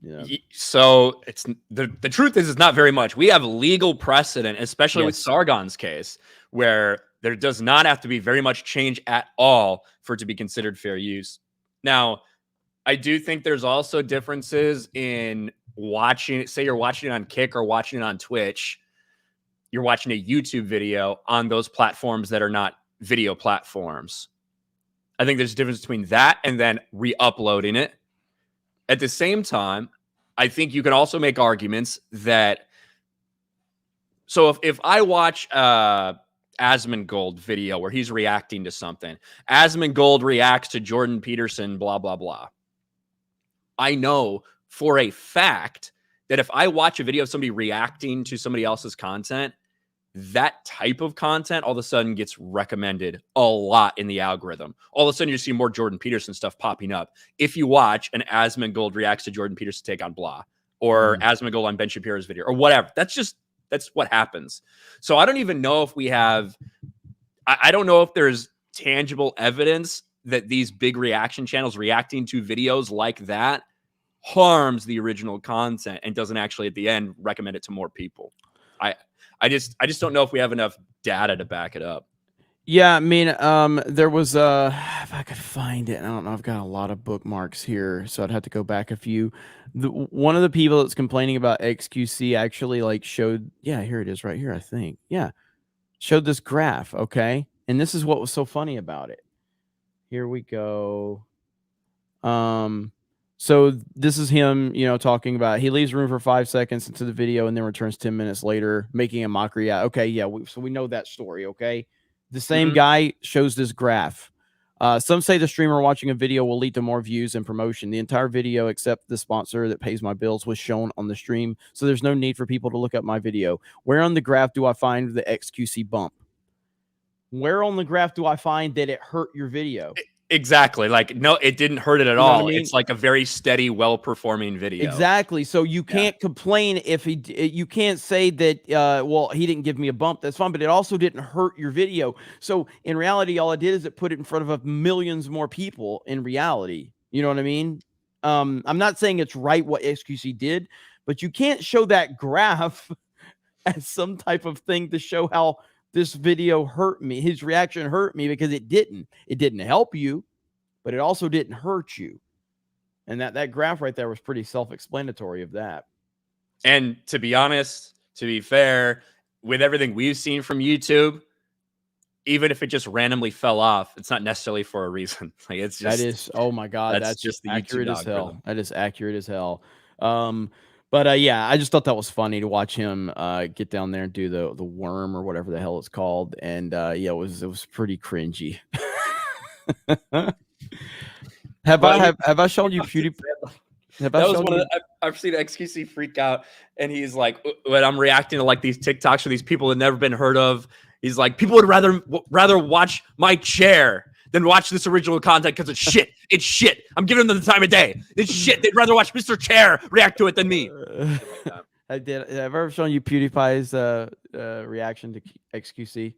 Yeah. So it's the truth is, it's not very much. We have legal precedent, especially with Yes. Sargon's case, where there does not have to be very much change at all for it to be considered fair use. Now, I do think there's also differences in watching, say you're watching it on Kick or watching it on Twitch. You're watching a YouTube video on those platforms that are not video platforms. I think there's a difference between that and then re-uploading it. At the same time, I think you can also make arguments that, so if I watch Asmongold video where he's reacting to something, Asmongold reacts to Jordan Peterson, blah, blah, blah. I know for a fact that if I watch a video of somebody reacting to somebody else's content, that type of content all of a sudden gets recommended a lot in the algorithm. All of a sudden you see more Jordan Peterson stuff popping up. If you watch an Asmongold reacts to Jordan Peterson take on blah, or Asmongold on Ben Shapiro's video or whatever, that's what happens. So I don't even know if we have, I don't know if there's tangible evidence that these big reaction channels reacting to videos like that harms the original content and doesn't actually at the end recommend it to more people. I just don't know if we have enough data to back it up. Yeah, I mean, there was if I could find it, I don't know, I've got a lot of bookmarks here, so I'd have to go back a few. One of the people that's complaining about XQC actually like showed, yeah, here it is right here, I think. Yeah. Showed this graph, okay? And this is what was so funny about it. Here we go. So this is him, talking about, he leaves room for 5 seconds into the video and then returns 10 minutes later, making a mockery out. Okay, yeah, so we know that story, okay? The same guy shows this graph. Some say the streamer watching a video will lead to more views and promotion. The entire video, except the sponsor that pays my bills, was shown on the stream, so there's no need for people to look up my video. Where on the graph do I find the XQC bump? Where on the graph do I find that it hurt your video? Exactly. Like, no, it didn't hurt it at know what I all. mean? It's like a very steady, well-performing video. Exactly. So you can't complain if you can't say that, well, he didn't give me a bump. That's fine, but it also didn't hurt your video. So in reality, all it did is it put it in front of millions more people in reality. You know what I mean? I'm not saying it's right what XQC did, but you can't show that graph as some type of thing to show how this video hurt me. His reaction hurt me because it didn't. It didn't help you, but it also didn't hurt you. And that graph right there was pretty self-explanatory of that. And to be honest, to be fair, with everything we've seen from YouTube, even if it just randomly fell off, it's not necessarily for a reason. Like, it's just, that is, oh my God, that's just the accurate YouTube as hell. algorithm. That is accurate as hell. But yeah, I just thought that was funny to watch him get down there and do the worm or whatever the hell it's called. And yeah, it was pretty cringy. Have I shown you PewDiePie? That was one of the, I've seen XQC freak out, and he's like, when I'm reacting to like these TikToks for these people that never been heard of, he's like, people would rather watch my chair than watch this original content because it's shit. It's shit. I'm giving them the time of day. It's shit. They'd rather watch Mr. Chair react to it than me. I've ever shown you PewDiePie's reaction to XQC?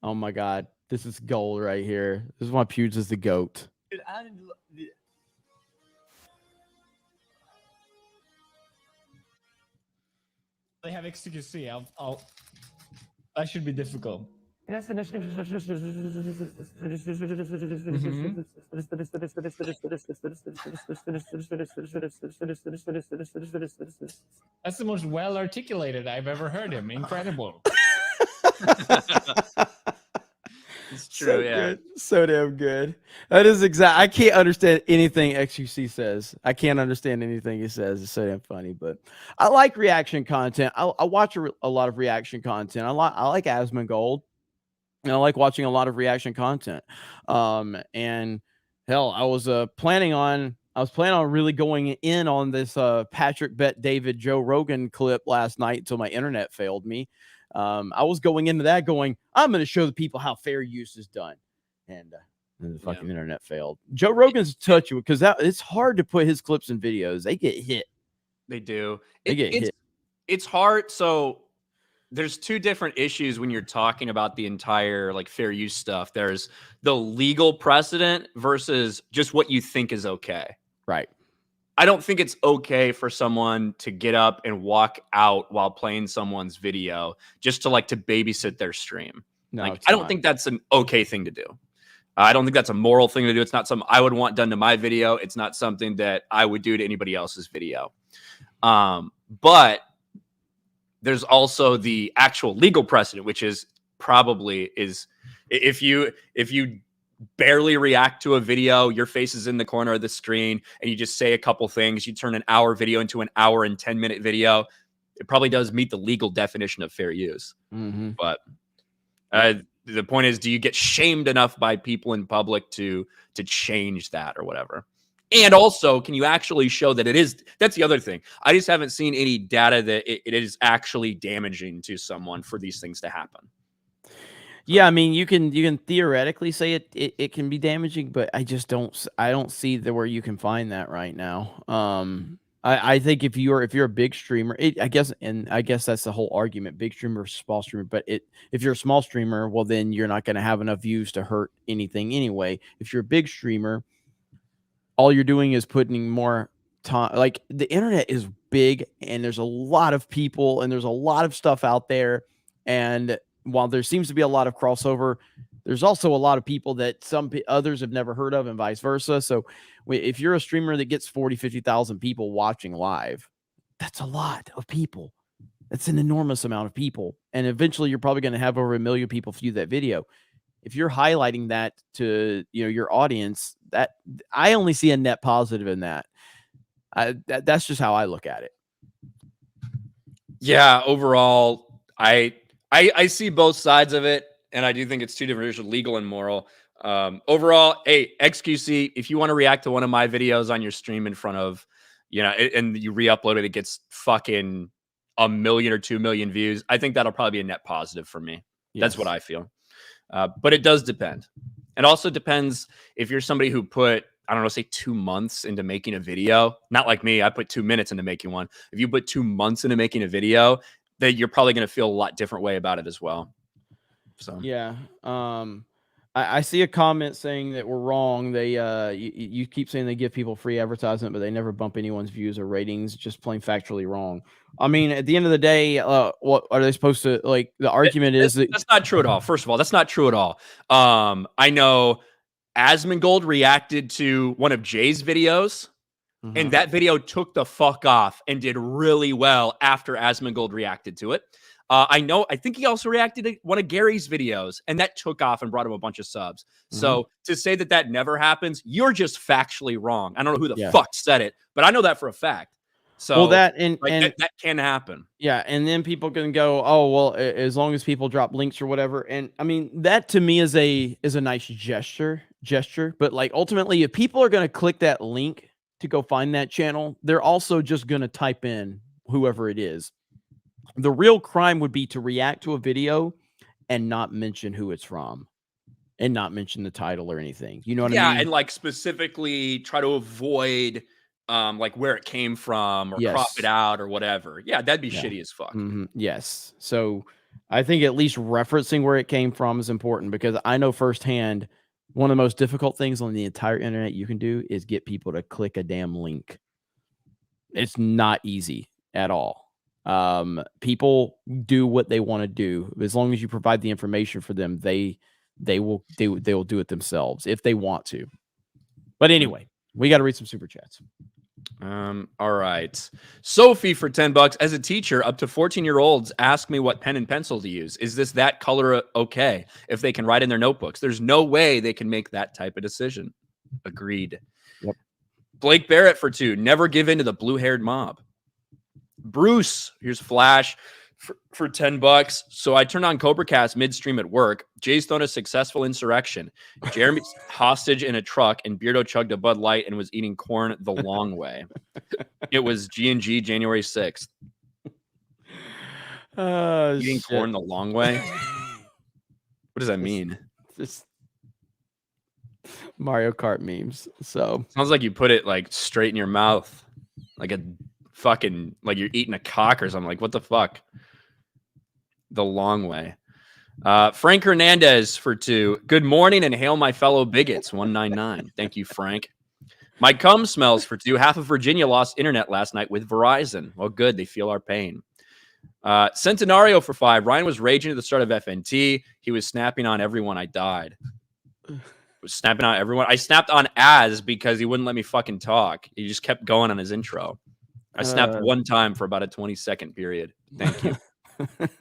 Oh my God, this is gold right here. This is why Pewds is the GOAT. They have XQC. I'll. That should be difficult. That's the most well articulated I've ever heard him. Incredible. It's true, so yeah. Good. So damn good. That is exact. I can't understand anything XQC says. I can't understand anything he says. It's so damn funny. But I like reaction content. I watch a lot of reaction content. I like Asmongold, and I like watching a lot of reaction content. And hell, I was planning on I was planning on really going in on this Patrick Bet David Joe Rogan clip last night until my internet failed me. I was going into that going, I'm going to show the people how fair use is done. And the fucking internet failed. Joe Rogan's touchy because it's hard to put his clips and videos. They get hit. They do. They get hit. It's hard. So there's two different issues when you're talking about the entire like fair use stuff. There's the legal precedent versus just what you think is okay. Right. I don't think it's okay for someone to get up and walk out while playing someone's video just to babysit their stream. No, I don't think that's an okay thing to do. I don't think that's a moral thing to do. It's not something I would want done to my video. It's not something that I would do to anybody else's video. But there's also the actual legal precedent, which is probably if you barely react to a video, your face is in the corner of the screen, and you just say a couple things, you turn an hour video into an hour and 10-minute video, it probably does meet the legal definition of fair use. Mm-hmm. But the point is, do you get shamed enough by people in public to change that or whatever? And also, can you actually show that it is? That's the other thing. I just haven't seen any data that it is actually damaging to someone for these things to happen. Yeah, I mean, you can theoretically say it can be damaging, but I don't see where you can find that right now. I think if you're a big streamer, I guess that's the whole argument, big streamer versus small streamer. But if you're a small streamer, well, then you're not going to have enough views to hurt anything anyway. If you're a big streamer, all you're doing is putting more time. Like, the internet is big, and there's a lot of people, and there's a lot of stuff out there. And while there seems to be a lot of crossover, there's also a lot of people that others have never heard of, and vice versa. So if you're a streamer that gets 40, 50,000 people watching live, that's a lot of people. That's an enormous amount of people. And eventually you're probably going to have over 1 million people view that video. If you're highlighting that to your audience, that I only see a net positive in that. That's just how I look at it. Yeah, overall, I see both sides of it, and I do think it's two different issues, legal and moral. Overall, hey, XQC, if you want to react to one of my videos on your stream in front of, and you re-upload it, it gets fucking 1 million or 2 million views. I think that'll probably be a net positive for me. Yes. That's what I feel. But it does depend. It also depends if you're somebody who put, I don't know, say 2 months into making a video. Not like me, I put 2 minutes into making one. If you put 2 months into making a video, that you're probably going to feel a lot different way about it as well. So yeah, I see a comment saying that we're wrong. They you keep saying they give people free advertisement, but they never bump anyone's views or ratings. Just plain factually wrong. I mean, at the end of the day, what are they supposed to like? The argument is that that's not true at all. First of all, that's not true at all. I know Asmongold reacted to one of Jay's videos. Mm-hmm. And that video took the fuck off and did really well after Asmongold reacted to it. I think he also reacted to one of Gary's videos, and that took off and brought him a bunch of subs. Mm-hmm. So to say that never happens, you're just factually wrong. I don't know who the fuck said it, but I know that for a fact. So that can happen. Yeah, and then people can go, oh well, as long as people drop links or whatever. And I mean, that to me is a nice gesture. But like ultimately, if people are going to click that link to go find that channel, they're also just going to type in whoever it is. The real crime would be to react to a video and not mention who it's from and not mention the title or anything. You know what I mean? Yeah, and like specifically try to avoid like where it came from or crop it out or whatever. Yeah, that'd be shitty as fuck. Mm-hmm. Yes. So I think at least referencing where it came from is important, because I know firsthand one of the most difficult things on the entire internet you can do is get people to click a damn link. It's not easy at all. People do what they want to do. As long as you provide the information for them, they will do it themselves if they want to. But anyway, we got to read some super chats. All right. Sophie for $10. As a teacher, up to 14-year-olds ask me what pen and pencil to use. Is that color okay if they can write in their notebooks? There's no way they can make that type of decision. Agreed. Yep. Blake Barrett for 2. Never give in to the blue-haired mob. Bruce, here's Flash. for $10. So I turned on Cobra Cast midstream at work. Jay's thrown a successful insurrection. Jeremy's hostage in a truck, and Beardo chugged a Bud Light and was eating corn the long way. It was G&G January 6th. Eating corn the long way? What does that mean? Just Mario Kart memes. So sounds like you put it like straight in your mouth, like a fucking, like you're eating a cock or something. Like, what the fuck? The long way. Frank Hernandez for 2. Good morning and hail my fellow bigots. 199. Thank you, Frank. My cum smells for 2. Half of Virginia lost internet last night with Verizon. Well, good. They feel our pain. Centenario for 5. Ryan was raging at the start of FNT. He was snapping on everyone. I died. Was snapping on everyone. I snapped on Az because he wouldn't let me fucking talk. He just kept going on his intro. I snapped one time for about a 20-second period. Thank you.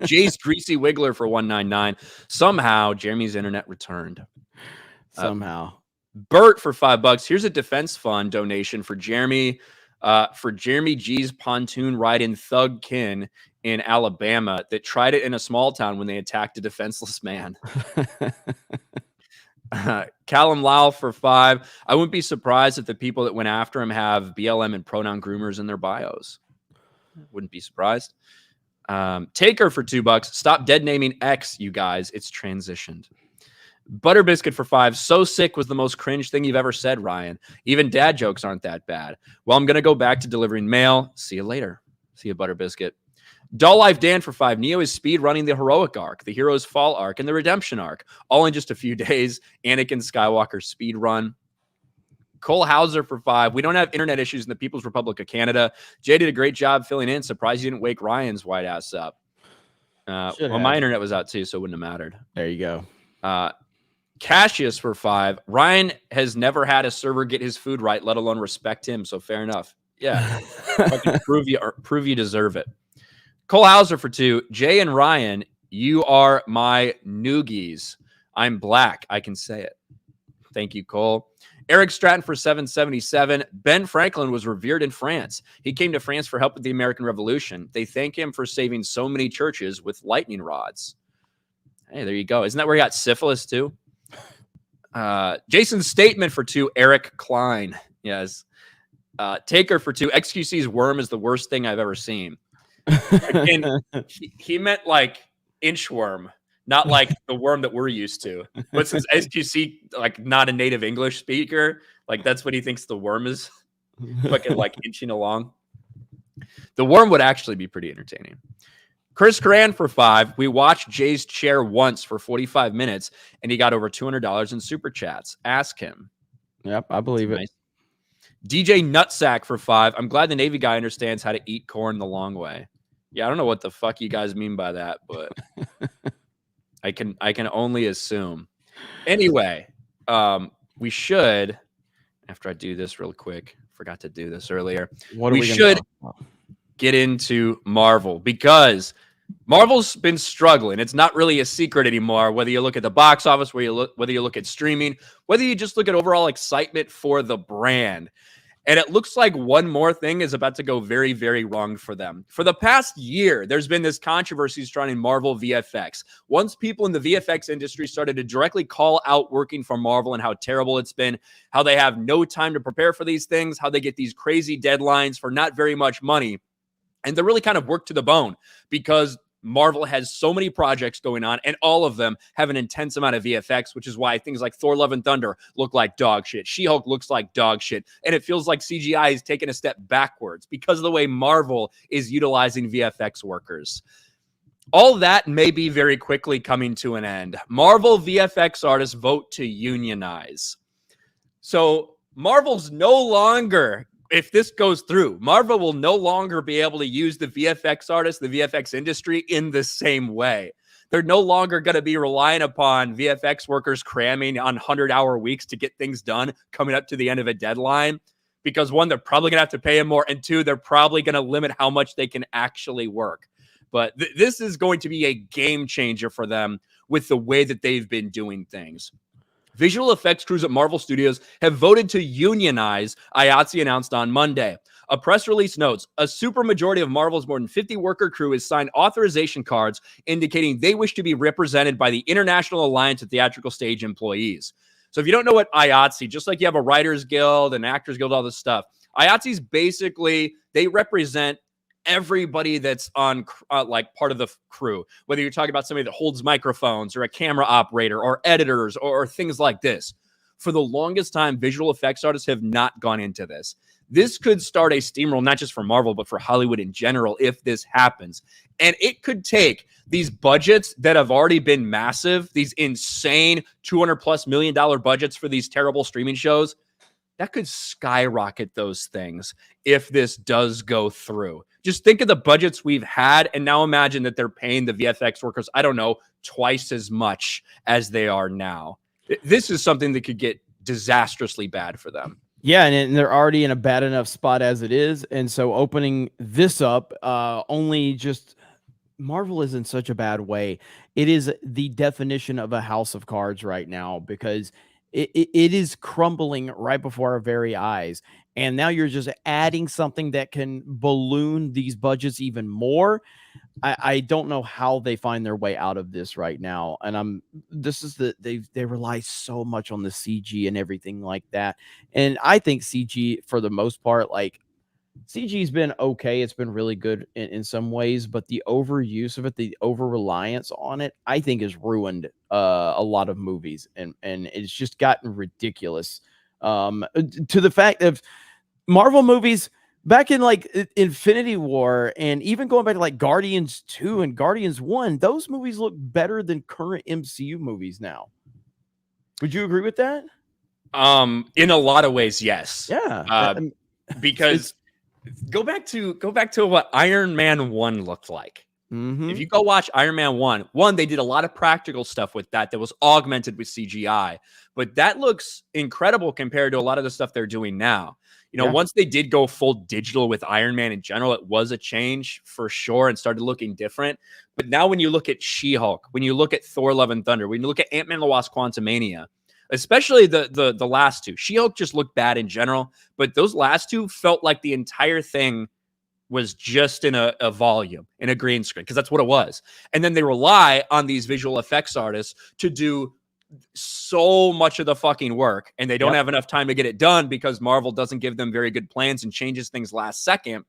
Jay's Greasy Wiggler for 199. Somehow Jeremy's internet returned. Somehow. Bert for $5. Here's a defense fund donation for Jeremy. For Jeremy G's pontoon ride-in thug kin in Alabama that tried it in a small town when they attacked a defenseless man. Callum Lyle for 5. I wouldn't be surprised if the people that went after him have BLM and pronoun groomers in their bios. Wouldn't be surprised. Taker for $2. Stop dead naming X, you guys. It's transitioned. Butter Biscuit for 5. So sick was the most cringe thing you've ever said, Ryan. Even dad jokes aren't that bad. Well, I'm going to go back to delivering mail. See you later. See you, Butter Biscuit. Doll Life Dan for 5. Neo is speed running the heroic arc, the hero's fall arc, and the redemption arc, all in just a few days. Anakin Skywalker speed run. Cole Hauser for 5. We don't have internet issues in the People's Republic of Canada. Jay did a great job filling in. Surprised you didn't wake Ryan's white ass up. Well, my internet was out too, so it wouldn't have mattered. There you go. Cassius for 5. Ryan has never had a server get his food right, let alone respect him. So fair enough. Yeah, prove you deserve it. Cole Hauser for 2. Jay and Ryan, you are my noogies. I'm black. I can say it. Thank you, Cole. Eric Stratton for 777. Ben Franklin was revered in France. He came to France for help with the American Revolution. They thank him for saving so many churches with lightning rods. Hey, there you go. Isn't that where he got syphilis too? Jason Statement for 2. Eric Klein. Yes. Taker for 2. XQC's worm is the worst thing I've ever seen. And he meant like inchworm, not like the worm that we're used to. But since SQC, like not a native English speaker, like that's what he thinks the worm is, fucking like inching along. The worm would actually be pretty entertaining. Chris Coran for 5. We watched Jay's chair once for 45 minutes, and he got over $200 in super chats. Ask him. Yep, I believe it. DJ Nutsack for 5. I'm glad the Navy guy understands how to eat corn the long way. Yeah, I don't know what the fuck you guys mean by that, but I can only assume. Anyway, we should, after I do this real quick, forgot to do this earlier. We should get into Marvel because Marvel's been struggling. It's not really a secret anymore, whether you look at the box office, whether you look at streaming, whether you just look at overall excitement for the brand. And it looks like one more thing is about to go very, very wrong for them. For the past year, there's been this controversy surrounding Marvel VFX. Once people in the VFX industry started to directly call out working for Marvel and how terrible it's been, how they have no time to prepare for these things, how they get these crazy deadlines for not very much money. And they're really kind of worked to the bone because Marvel has so many projects going on, and all of them have an intense amount of VFX, which is why things like Thor: Love and Thunder look like dog shit. She-Hulk looks like dog shit. And it feels like CGI is taking a step backwards because of the way Marvel is utilizing VFX workers. All that may be very quickly coming to an end. Marvel VFX artists vote to unionize. So Marvel's no longer... If this goes through, Marvel will no longer be able to use the VFX artists, the VFX industry in the same way. They're no longer going to be relying upon VFX workers cramming on 100-hour weeks to get things done coming up to the end of a deadline. Because one, they're probably going to have to pay them more. And two, they're probably going to limit how much they can actually work. But this is going to be a game changer for them with the way that they've been doing things. Visual effects crews at Marvel Studios have voted to unionize, IATSE announced on Monday. A press release notes a supermajority of Marvel's more than 50 worker crew has signed authorization cards indicating they wish to be represented by the International Alliance of Theatrical Stage Employees. So if you don't know what IATSE, just like you have a Writers Guild, an Actors Guild, all this stuff, IATSE's basically, they represent everybody that's on like part of the crew, whether you're talking about somebody that holds microphones or a camera operator or editors or things like this. For the longest time, visual effects artists have not gone into this. This could start a steamroll, not just for Marvel, but for Hollywood in general, if this happens. And it could take these budgets that have already been massive, these insane $200+ million budgets for these terrible streaming shows, that could skyrocket those things if this does go through. Just think of the budgets we've had, and now imagine that they're paying the VFX workers, I don't know, twice as much as they are now. This is something that could get disastrously bad for them. Yeah, and they're already in a bad enough spot as it is. And so opening this up only just Marvel is in such a bad way. It is the definition of a house of cards right now because it is crumbling right before our very eyes. And now you're just adding something that can balloon these budgets even more. I don't know how they find their way out of this right now. And they rely so much on the CG and everything like that. And I think CG, for the most part, like CG's been okay. It's been really good in some ways, but the overuse of it, the over reliance on it, I think has ruined a lot of movies, and it's just gotten ridiculous. To the fact of Marvel movies back in like Infinity War, and even going back to like Guardians 2 and Guardians 1, those movies look better than current MCU movies now. Would you agree with that? In a lot of ways, yes. Yeah. Because go back to what Iron Man 1 looked like. Mm-hmm. If you go watch Iron Man 1, they did a lot of practical stuff with that was augmented with CGI, but that looks incredible compared to a lot of the stuff they're doing now. You know, once they did go full digital with Iron Man in general, it was a change for sure and started looking different. But now when you look at She-Hulk, when you look at Thor Love and Thunder, when you look at Ant-Man and the Wasp Quantumania, especially the last two, She-Hulk just looked bad in general, but those last two felt like the entire thing was just in a volume, in a green screen, because that's what it was. And then they rely on these visual effects artists to do so much of the fucking work, and they don't have enough time to get it done because Marvel doesn't give them very good plans and changes things last second.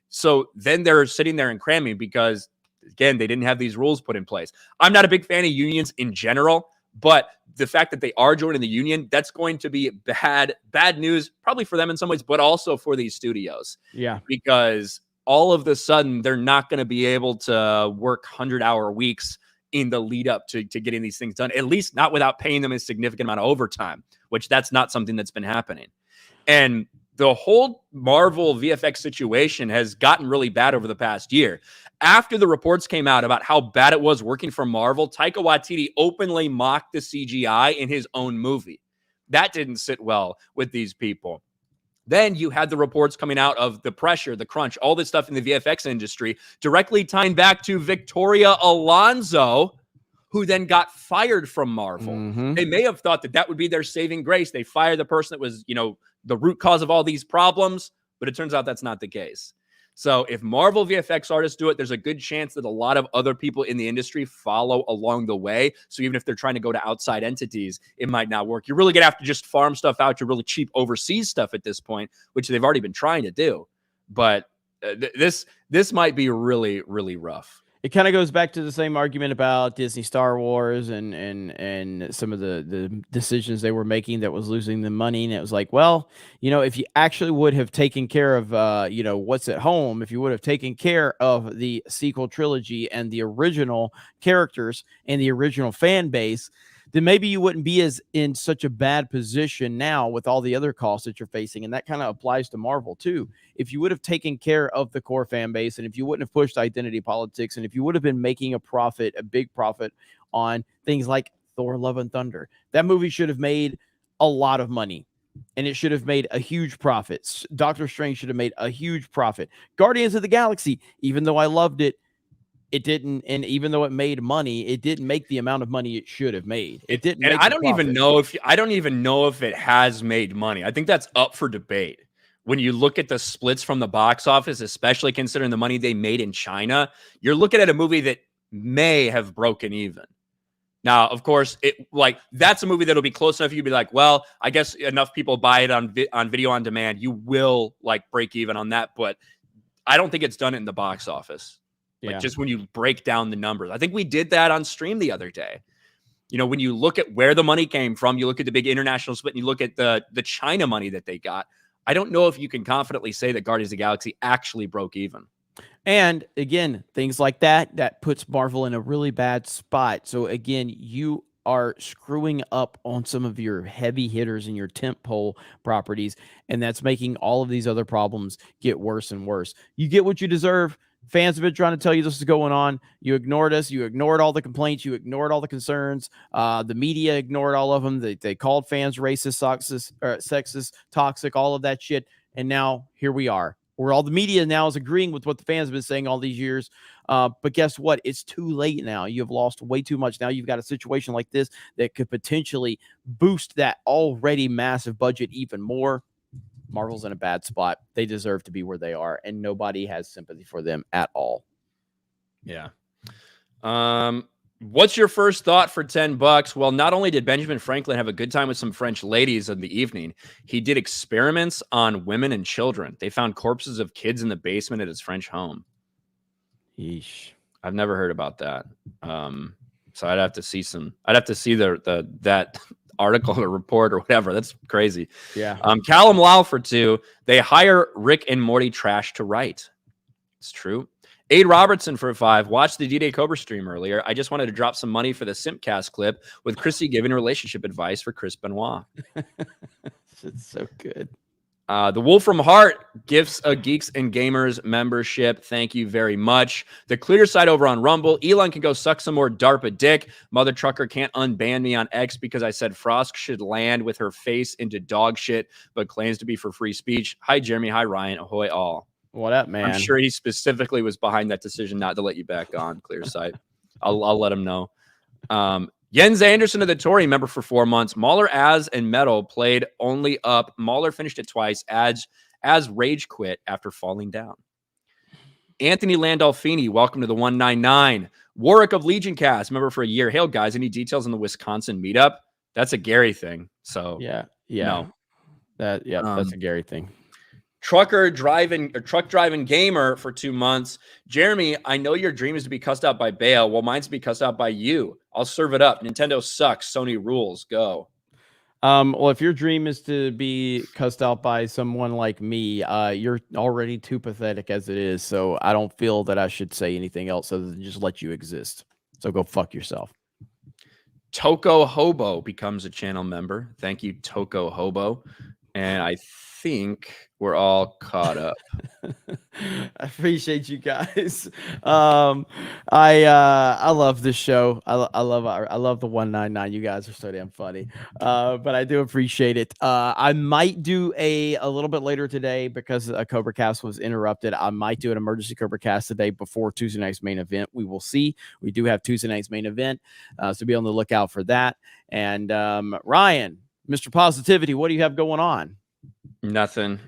So then they're sitting there and cramming because, again, they didn't have these rules put in place. I'm not a big fan of unions in general, but the fact that they are joining the union, that's going to be bad news, probably for them in some ways, but also for these studios. Yeah. Because all of a sudden, they're not going to be able to work 100-hour weeks in the lead up to getting these things done, at least not without paying them a significant amount of overtime, which that's not something that's been happening. And the whole Marvel VFX situation has gotten really bad over the past year. After the reports came out about how bad it was working for Marvel, Taika Waititi openly mocked the CGI in his own movie. That didn't sit well with these people. Then you had the reports coming out of the pressure, the crunch, all this stuff in the VFX industry, directly tying back to Victoria Alonso, who then got fired from Marvel. Mm-hmm. They may have thought that would be their saving grace. They fired the person that was, the root cause of all these problems, but it turns out that's not the case. So if Marvel VFX artists do it, there's a good chance that a lot of other people in the industry follow along the way. So even if they're trying to go to outside entities, it might not work. You're really going to have to just farm stuff out to really cheap overseas stuff at this point, which they've already been trying to do. But this might be really, really rough. It kind of goes back to the same argument about Disney Star Wars and some of the decisions they were making that was losing them money. And it was like, well, if you actually would have taken care of, what's at home, if you would have taken care of the sequel trilogy and the original characters and the original fan base, then maybe you wouldn't be as in such a bad position now with all the other costs that you're facing. And that kind of applies to Marvel too. If you would have taken care of the core fan base, and if you wouldn't have pushed identity politics, and if you would have been making a big profit on things like Thor Love and Thunder, that movie should have made a lot of money. And it should have made a huge profit. Doctor Strange should have made a huge profit. Guardians of the Galaxy, even though I loved it, it didn't, and even though it made money, it didn't make the amount of money it should have made. It didn't. And I don't even know if it has made money. I think that's up for debate, when you look at the splits from the box office, especially considering the money they made in China, you're looking at a movie that may have broken even. Now, of course, that's a movie that'll be close enough. You'd be like, well, I guess enough people buy it on video on demand. You will like break even on that, but I don't think it's done it in the box office. Like just when you break down the numbers, I think we did that on stream the other day. You know, when you look at where the money came from, you look at the big international split, and you look at the China money that they got. I don't know if you can confidently say that Guardians of the Galaxy actually broke even. And again, things like that puts Marvel in a really bad spot. So again, you are screwing up on some of your heavy hitters and your tentpole properties, and that's making all of these other problems get worse and worse. You get what you deserve. Fans have been trying to tell you this is going on. You ignored us. You ignored all the complaints. You ignored all the concerns. The media ignored all of them. They called fans racist, sexist, toxic, all of that shit. And now here we are, where all the media now is agreeing with what the fans have been saying all these years. But guess what? It's too late now. You have lost way too much. Now you've got a situation like this that could potentially boost that already massive budget even more. Marvel's in a bad spot. They deserve to be where they are, and nobody has sympathy for them at all. Yeah. What's your first thought for $10? Well, not only did Benjamin Franklin have a good time with some French ladies in the evening, he did experiments on women and children. They found corpses of kids in the basement at his French home. Yeesh. I've never heard about that. So I'd have to see that article or report or whatever. That's crazy. Yeah. Callum Lau for 2. They hire Rick and Morty trash to write. It's true. Aid Robertson for 5. Watched the D-Day Cobra stream earlier. I just wanted to drop some money for the Simpcast clip with Chrissy giving relationship advice for Chris Benoit. It's so good. The Wolf from Heart gifts a Geeks and Gamers membership. Thank you very much. The clear side over on Rumble. Elon can go suck some more DARPA dick. Mother Trucker can't unban me on X because I said Frost should land with her face into dog shit, but claims to be for free speech. Hi, Jeremy. Hi, Ryan. Ahoy all. What up, man? I'm sure he specifically was behind that decision not to let you back on, clear sight. I'll let him know. Jens Anderson of the Tory member for 4 months. Mahler, Az, and Metal played only up. Mahler finished it twice. Az rage quit after falling down. Anthony Landolfini, welcome to the 199. Warwick of Legion Cast, member for a year. Hail, guys. Any details on the Wisconsin meetup? That's a Gary thing. So yeah. No. That's a Gary thing. Truck driving gamer for 2 months. Jeremy, I know your dream is to be cussed out by Bale. Well, mine's to be cussed out by you. I'll serve it up. Nintendo sucks. Sony rules. Go. Well, if your dream is to be cussed out by someone like me, you're already too pathetic as it is. So I don't feel that I should say anything else other than just let you exist. So go fuck yourself. Toko Hobo becomes a channel member. Thank you, Toko Hobo. And I think we're all caught up. I appreciate you guys. I love this show. I love the 199. You guys are so damn funny. But I do appreciate it. I might do a little bit later today because a Cobra Cast was interrupted. I might do an emergency Cobra Cast today before Tuesday night's main event. We will see. We do have Tuesday night's main event, so be on the lookout for that. And Ryan, Mr. Positivity, what do you have going on? Nothing.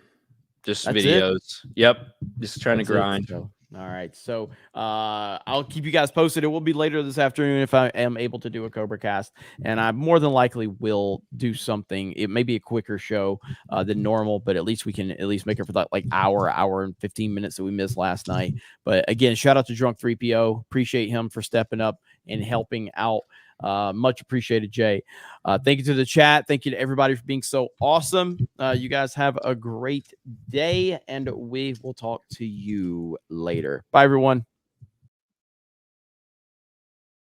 Just That's videos. it? Yep. Just trying That's to grind. All right. So I'll keep you guys posted. It will be later this afternoon if I am able to do a Cobra Cast. And I more than likely will do something. It may be a quicker show than normal, but at least we can make it for that hour and 15 minutes that we missed last night. But again, shout out to Drunk 3PO. Appreciate him for stepping up and helping out. Much appreciated, Jay. Thank you to the chat. Thank you to everybody for being so awesome. You guys have a great day, and we will talk to you later. Bye, everyone.